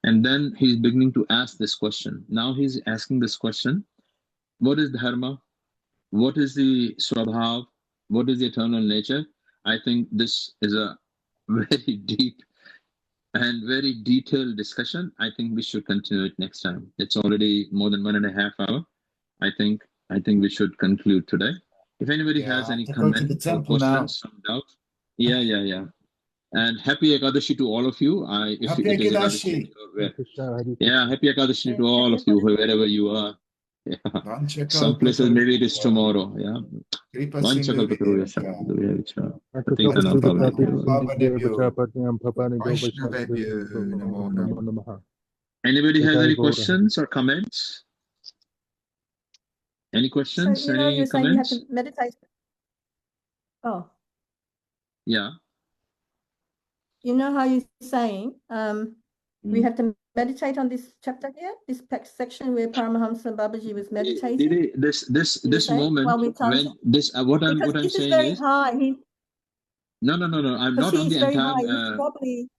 And then he's beginning to ask this question. Now he's asking this question, what is dharma? What is the svabhava? What is the eternal nature? I think this is a very deep and very detailed discussion. I think we should continue it next time. It's already more than 1.5 hours. I think we should conclude today. If anybody has any comments or questions, some doubts. Yeah. And happy Ekadashi to all of you. Happy Ekadashi. Happy Ekadashi to all of you, wherever you are. Yeah. Some places maybe it is tomorrow. Yeah. Anybody has any questions or comments? Any questions? So, any you're comments? saying you have to meditate. Oh. Yeah. You know how you're saying we have to meditate on this chapter here, this section where Paramahamsa Babaji was meditating. This moment when this what I'm saying very is high. No. I'm not on the entire. Probably...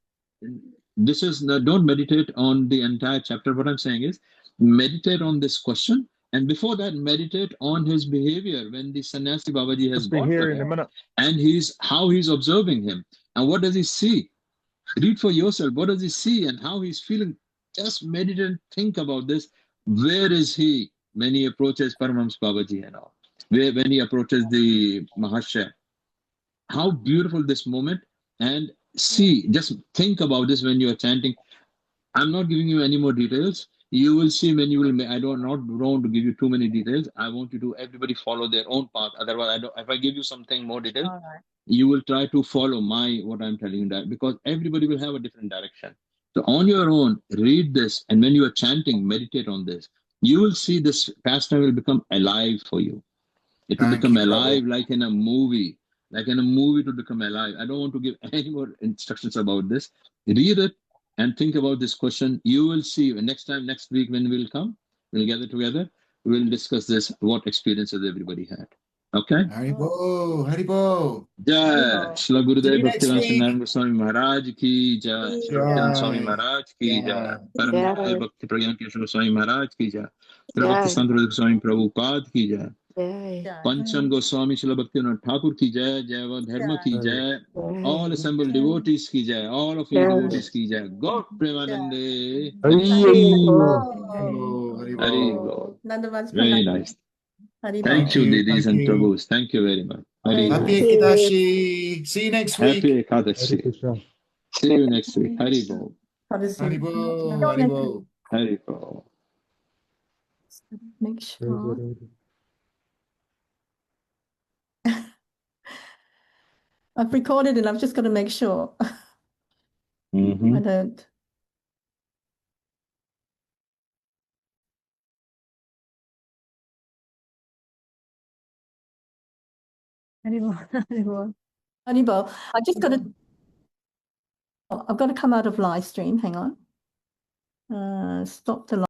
This is don't meditate on the entire chapter. What I'm saying is meditate on this question And before that, meditate on his behavior when the sannyasi Babaji has Just be bought for here in a him, minute. and how he's observing him, and what does he see? Read for yourself. What does he see and how he's feeling? Just meditate and think about this. Where is he when he approaches Paramahamsa Babaji and all? When he approaches the Mahashaya? How beautiful this moment. And see, just think about this when you are chanting. I'm not giving you any more details. You will see when you will. I don't not want to give you too many details. I want you to everybody follow their own path. Otherwise, if I give you something more detailed, you will try to follow what I'm telling you, that because everybody will have a different direction. So on your own, read this, and when you are chanting, meditate on this. You will see this pastime will become alive for you. It will become alive like in a movie. Like in a movie, it will become alive. I don't want to give any more instructions about this. Read it and think about this question. You will see next week when we'll come, we'll gather together, we'll discuss this, what experiences everybody had. Okay? Haribo, Haribo. Jai Shri Gurudev Bhaktivedanta week. Narayana Swami Maharaj ki jai. Shri Bhaktivedanta Swami Maharaj ki jai. Param Bhakti Bhakti Pragyan Keshava Swami Maharaj ki jai. Shri Bhakti Sant Swami Prabhupada ki jai. Pancham Goswami Shri Bhaktivinoda Thakur ki jai. Jaiva Dharma ki jai. All assembled devotees ki jai. All of you devotees ki jai. God Premanande. Haribo. Very nice. Thank you, Didis and Prabhus. Thank you very much. Happy Ekadashi. See you next week. Happy Ekadashi. See you next week. Haribo. Haribo. Haribo. Haribo. Make sure. I've recorded it. I've just got to make sure. I don't. Haribo. I just got to. I've got to come out of live stream. Hang on. Stop the live.